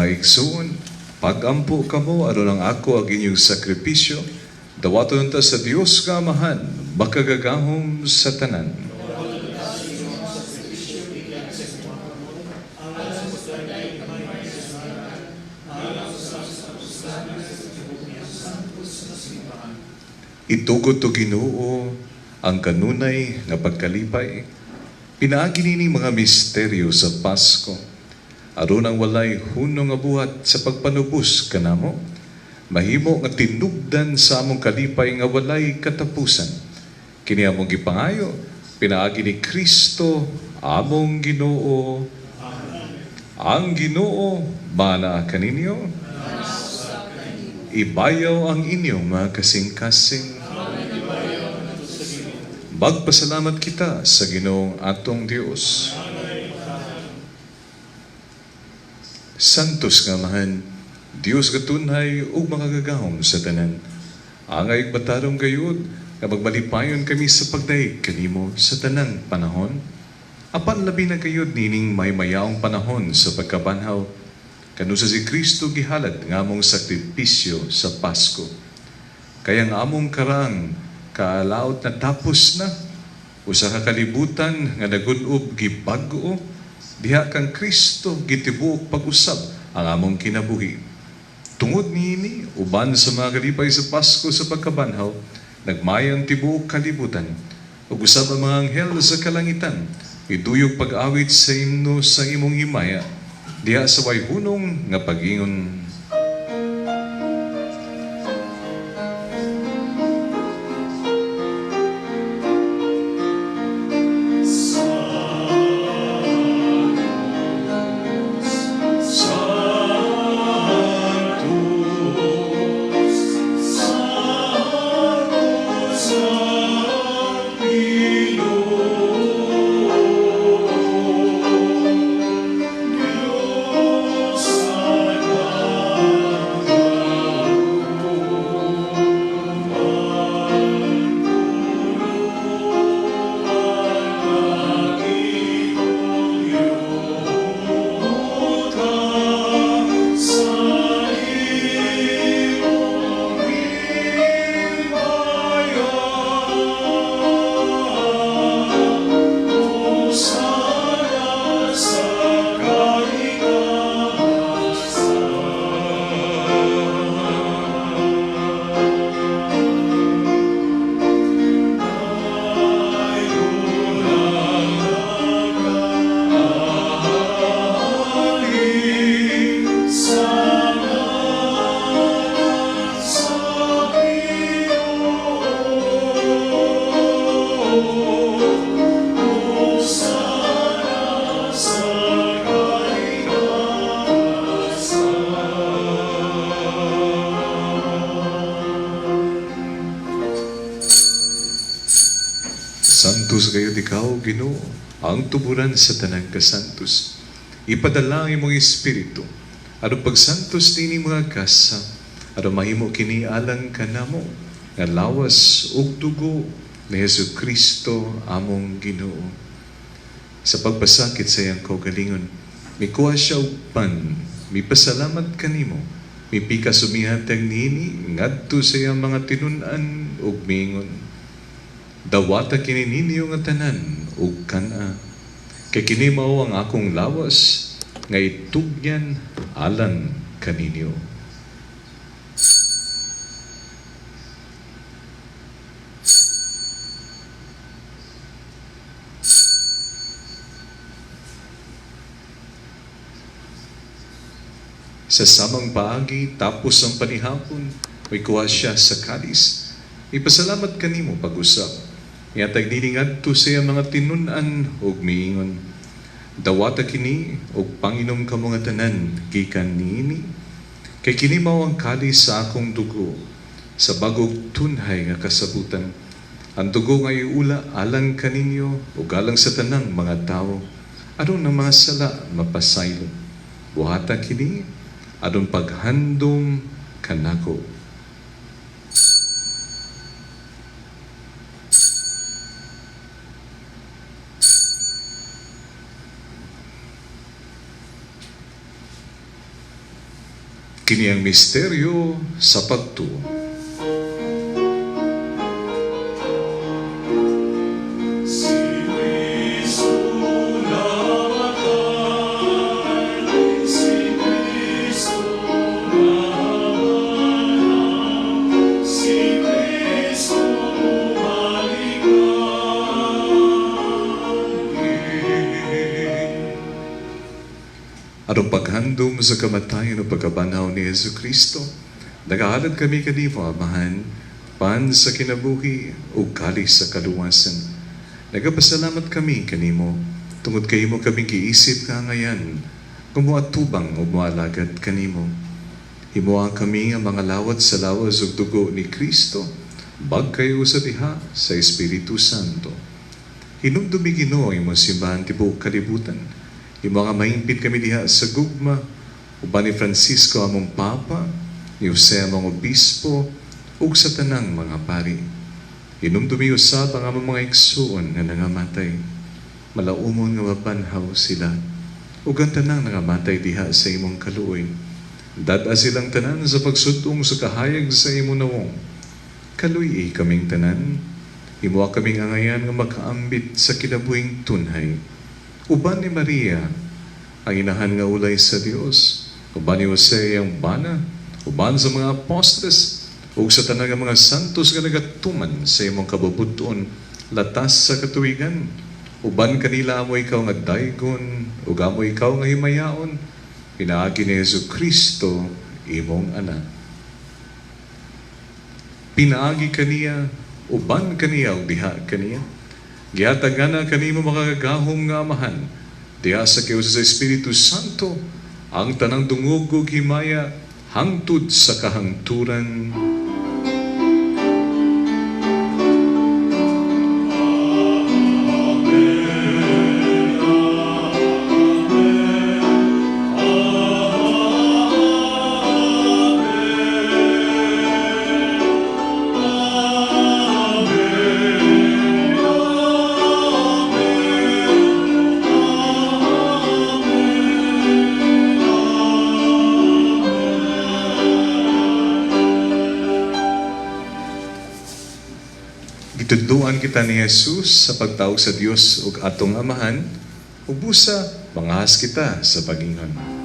Mga igsoon, pagampo kamo aron ang ako ag inyong sakripisyo, dawaton ta sa Dios nga Amahan, makagagahom sa tanan. Itugod to Ginoo ang kanunay nga pagkalipay. Pinaagi nini mga misteryo sa Pasko. Aron ang walay hunong nga buhat sa pagpanubos kanamo. Mahimo nga tinubdan sa among kalipay nga walay katapusan. Kini among gipangayo, pinaagi ni Kristo among Ginoo. Ang Ginoo bana kaninyo. Ibayaw ang inyong mga kasing-kasing. Magpasalamat kita sa Ginoong atong Dios. Santos nga Amahan, Dios gatunhay ug makagagahom sa tanan. Angay batarong gayud nga magbalipayon kami sa pagdaig kanimo sa tanang panahon. Apan labi na gayud nining may mayaong panahon sa pagkabanhaw. Kanusa si Kristo gihalad nga among sakripisyo sa Pasko. Kaya nga among karang kaalaot na tapos na, usa ka kalibutan nga nagunob gibag-o, diha kang Kristo gitibuok pag-usab ang among kinabuhi. Tungod niini, uban sa mga kalipay sa Pasko sa pagkabanhaw, nagmayang tibuok kalibutan, ug usab ang mga anghel sa kalangitan, iduyog pag-awit sa himno sa imong himaya, diha sa way hunong nga pagingon. Santos gayud ikaw, Ginoo, ang tuburan sa tanang kasantos. Ipadala ang imong espiritu, aron pagsantos nini mga kasa, aron mahimo kini alang kanamo, nga lawas ug dugo ni Jesucristo among Ginoo. Sa pagpasakit sa iyang kaugalingon, mikuha siya og pan, mipasalamat kanimo, mipika sumihatag nini ngadto sa iyang mga tinun-an ug mingon. Dawata kini ninyo nga tanan ug kana, kay kini mao ang akong lawas nga itugyan alang kaninyo. Sa samang paagi tapos ang panihapon, may kuha siya sa kalis. Ipasalamat kanimo pag-usap. Yatag nilingadto sa mga tinun-an ug miingon. Dawata kini ug panginom ka mga tanan gikan niini. Kay kini mao ang kalis sa akong dugo sa bagog tunhay nga kasabutan. Ang dugo nga iula alang kaninyo ug alang sa tanang mga tawo. Aron ang mga sala mapasaylo. Buhata kini aron paghandom kanako. Kini ang misteryo sa pagtuo. Arong paghandom sa kamatayon o pagkabanaw ni Yesu Kristo, nagahalad kami kanimo, Amahan, pan sa kinabuhi o kalis sa kaluwasan. Nagapasalamat kami kanimo, tungod kayo mo kami giisip ka ngayon, kumuatubang o mualagad kanimo. Himuha kami ang mga lawat sa lawas o dugo ni Kristo, bag kayo sa diha sa Espiritu Santo. Hinumdumi Ginoo imong simbahan tibuok kalibutan. Yung mga mahimpit kami diha sa gugma, uban ni Francisco among Papa, ni Jose among Obispo, ug sa tanang mga pari. Hinumdumi usab ang among mga igsuon nga nangamatay. Malaumon nga mabanhaw sila, ug ang tanang nangamatay diha sa imong kaluoy. Dada silang tanan sa pagsutong sa kahayag sa imong nawong. Kaluy kaming tanan, himuha kaming angayan nga makaambit sa kinabuhing tunhay. Uban ni Maria, ang inahan nga ulay sa Dios, uban ni Jose ang bana, uban sa mga apostres, ug sa tanang mga santos nga nagatuman sa imong kabubuton, latas sa katuigan, uban kanila amo ikaw nga daygon, ug amo ikaw nga himayaon, pinaagi ni Yesu Kristo, imong anak. Pinaagi kaniya, uban kaniya, ug diha kaniya. Gihatagana kanimo makagagahom nga Amahan, diha sa kiusa sa Espiritu Santo, ang tanang dungog ug himaya hangtod sa kahangturan. Gituduan kita ni Jesus sa pagtawag sa Dios ug atong Amahan, ug busa mangahas kita sa pag-ingon.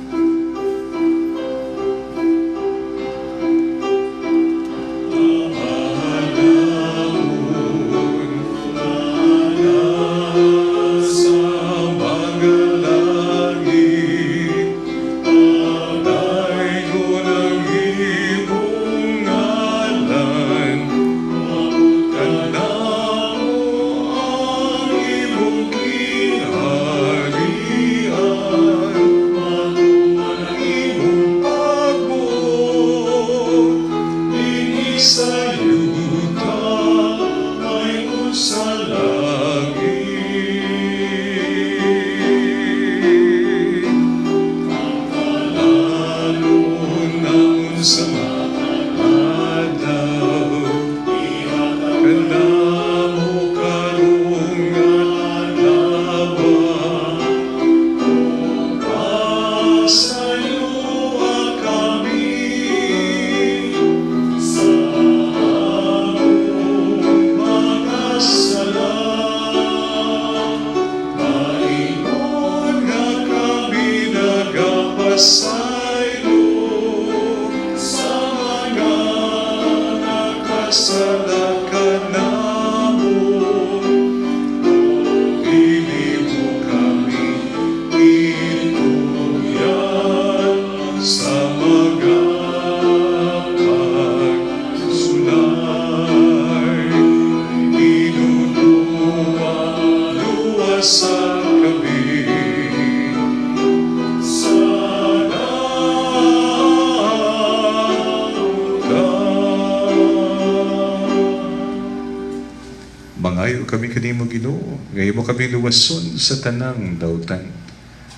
Mangayo kami kanimo Ginoo, ngayon mo kami luwason sa tanang dautan.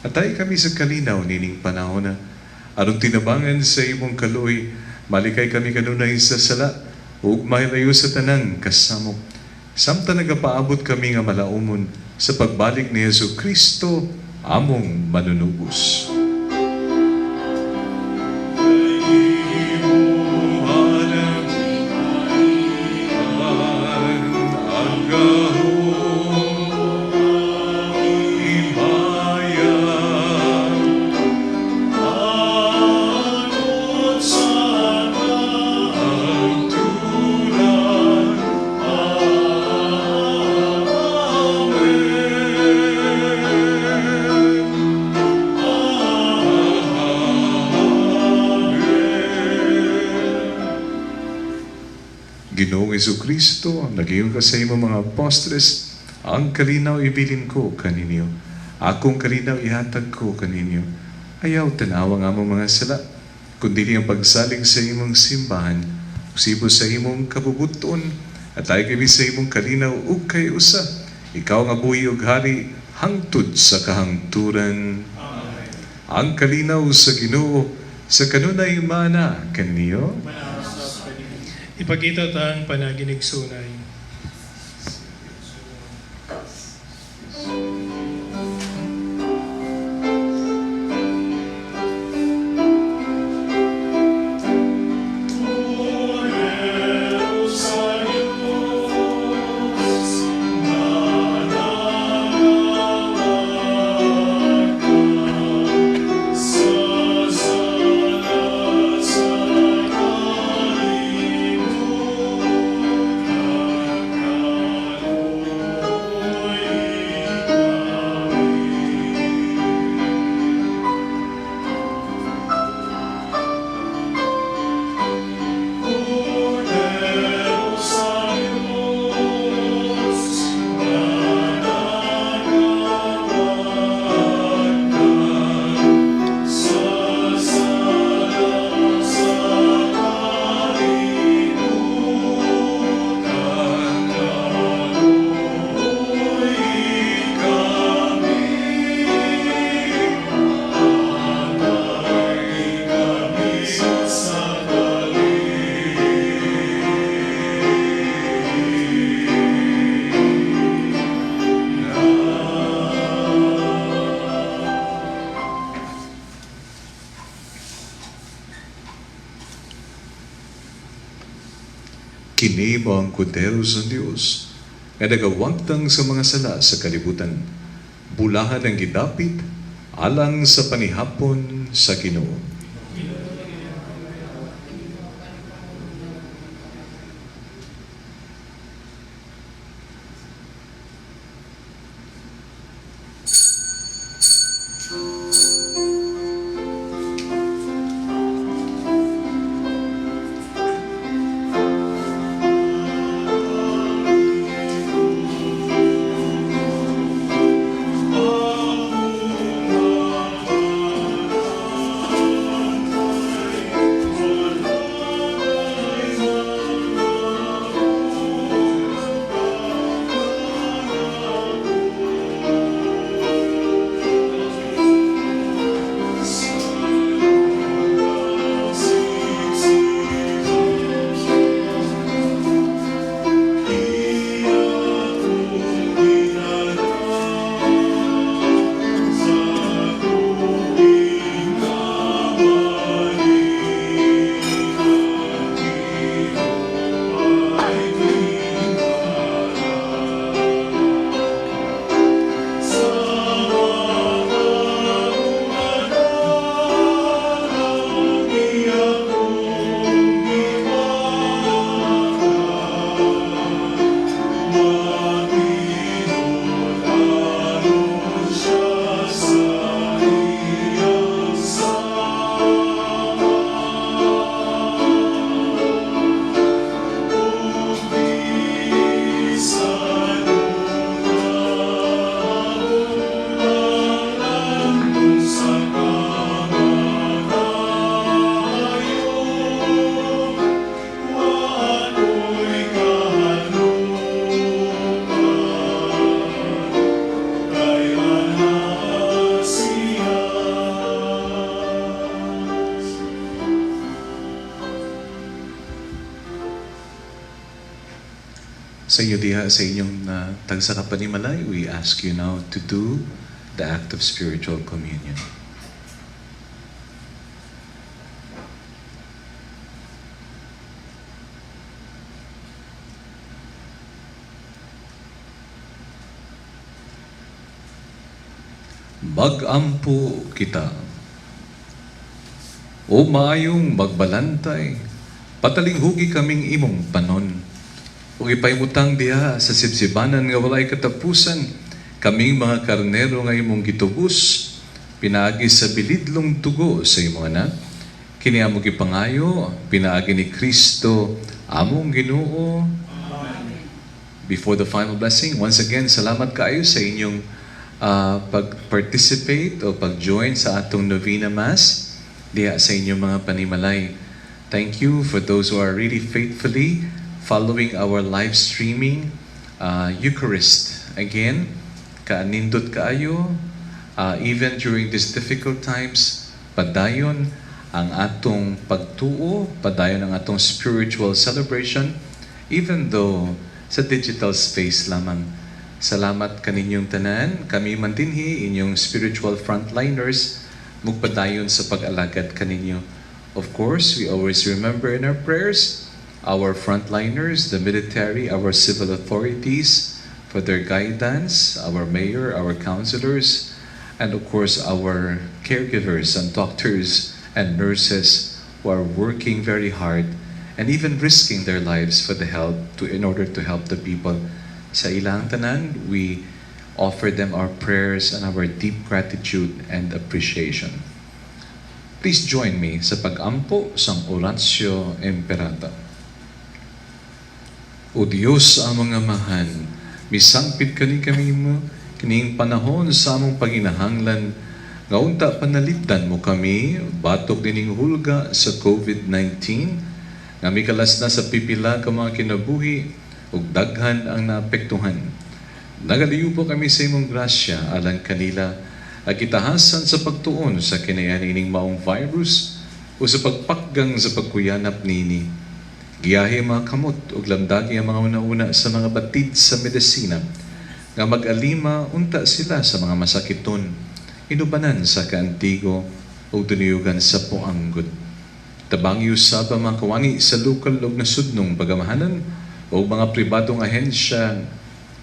Atay kami sa kalinaw nining panahon na, anong tinabangan sa imong kaluoy, malikay kami kanunay sa sala, ug mahilayo sa tanang kasamo. Samtang nagapaabot kami nga malaumon sa pagbalik ni Yesu Kristo, among manunubos. Ginoong Jesucristo, naging ka sa imong mga apostles, ang kalinaw ibilin ko kaninyo. Akong kalinaw ihatag ko kaninyo. Ayaw tanawa nga mong mga sala, kundi ang pagsalig sa imong simbahan, usibo sa imong kabubuton, at ay kami sa imong kalinaw ug kay usa. Ikaw nga buhi ug hari hangtod sa kahangturan. Amen. Ang kalinaw sa Ginoo sa kanunay mana kaniyo. Ipakita ta ang panaginig sunay. Kini mo ang kudero sa Dios, nga nagawagtang sa mga sala sa kalibutan. Bulahan ang gidapit, alang sa panihapon sa Ginoo. Sa iyo diha, sa inyong tagsarapan ni Malay, we ask you now to do the act of spiritual communion. Magampo kita. O maayong magbalantay, patalinghugi kaming imong panon. Ug ipaymutang diha sa sibsibanan nga walay katapusan, kaming mga karnero nga imong gitubos, pinaagi sa bilidlong tugo sa imong anak, Kini amo gipangayo, pinaagi ni Kristo, among Ginoo. Before the final blessing, once again, salamat kaayo sa inyong pag-participate o pag-join sa atong Novena Mass diha sa inyong mga panimalay. Thank you for those who are really faithfully following our live streaming Eucharist. Again, kaanindot kaayo, even during these difficult times, padayon ang atong pagtuo, padayon ang atong spiritual celebration, even though sa digital space lamang. Salamat kaninyong tanan, kami man dinhi, inyong spiritual frontliners, mugpadayon sa pag-alagad kaninyo. Of course, we always remember in our prayers, our frontliners, the military, our civil authorities, for their guidance, our mayor, our councilors, and of course our caregivers and doctors and nurses who are working very hard and even risking their lives for the help in order to help the people. Sa ilang tanan, we offer them our prayers and our deep gratitude and appreciation. Please join me sa pag-ampo sang Oratio Imperata. O Diyos among amahan, misangpit kami mo, kining panahon sa among paginahanglan, nga unta panalipdan mo kami, batok dining hulga sa COVID-19, nga mikalas na sa pipila ka mga kinabuhi, ug daghan ang naapektuhan. Nagaliw po kami sa imong grasya, alang kanila, agitahasan sa pagtuon sa kinayanining maong virus, o sa pagpakgang sa pagkuyanap nini. Giyahe mga kamot, ug lamdagi ang mga una-una sa mga batid sa medisina, nga mag-alima unta sila sa mga masakiton, inubanan sa kaantigo o duniyugan sa puanggod. Tabang usab ang mga kawangi sa lokal o nasudnong bagamahanan o mga pribadong ahensya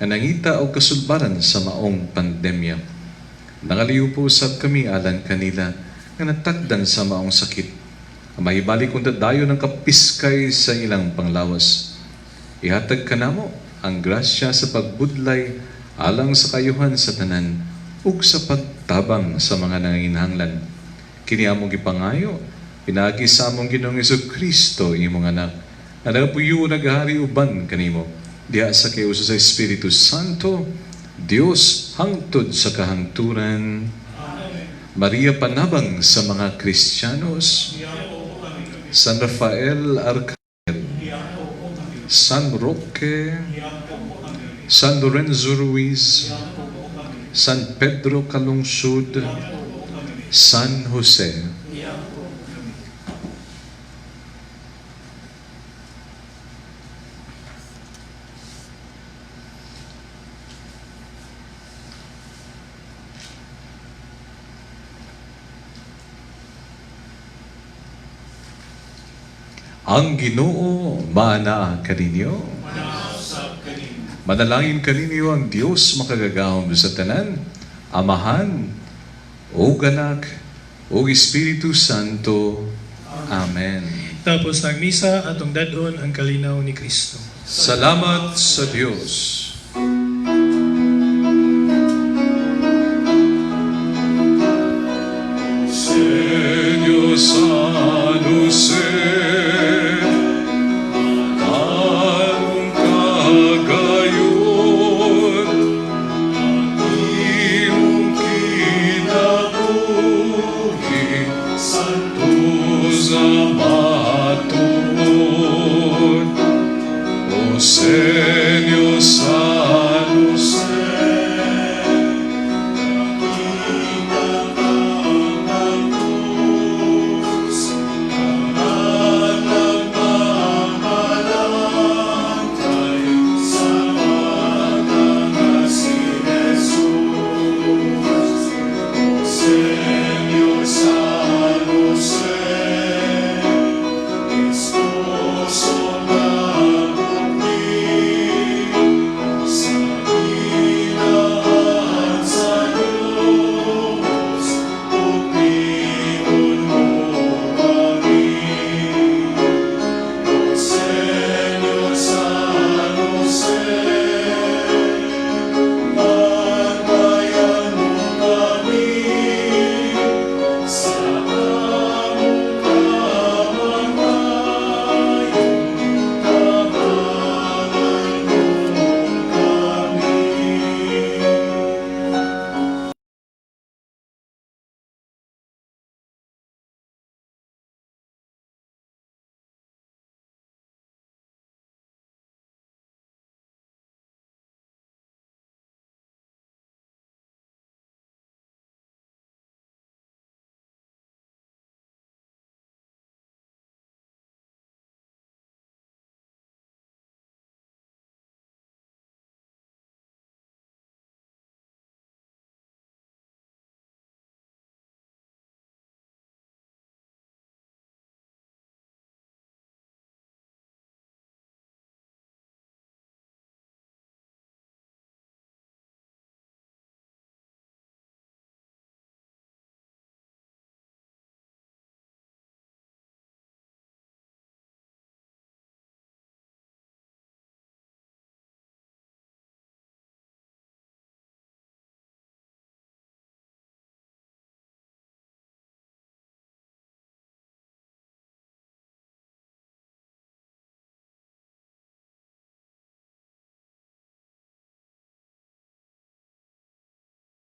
na nangita o kasulbaran sa maong pandemya. Nangaliw po usab kami alang kanila nga natakdan sa maong sakit. Mahibalik kung dadayo ng kapiskay sa ilang panglawas. Ihatag ka namo ang grasya sa pagbudlay alang sa kayuhan sa tanan ug sa pagtabang sa mga nanginhanglan. Kini among gipangayo, pinagi sa among Ginoong Jesucristo imong anak, na nagapuyo naghari uban kanimo, diha sa kiusa sa Espiritu Santo, Dios hangtod sa kahangturan. Amen. Maria panabang sa mga Kristiyanos, San Rafael Arcangel, San Roque, San Lorenzo Ruiz, San Pedro Calungsod, San Jose. Ang Ginoo maana kaninyo. Manalangin kaninyo ang Diyos makagagahom sa tanan, Amahan, o Anak, o Espiritu Santo. Amen. Tapos ng misa atong dadon ang kalinaw ni Kristo. Salamat sa Diyos.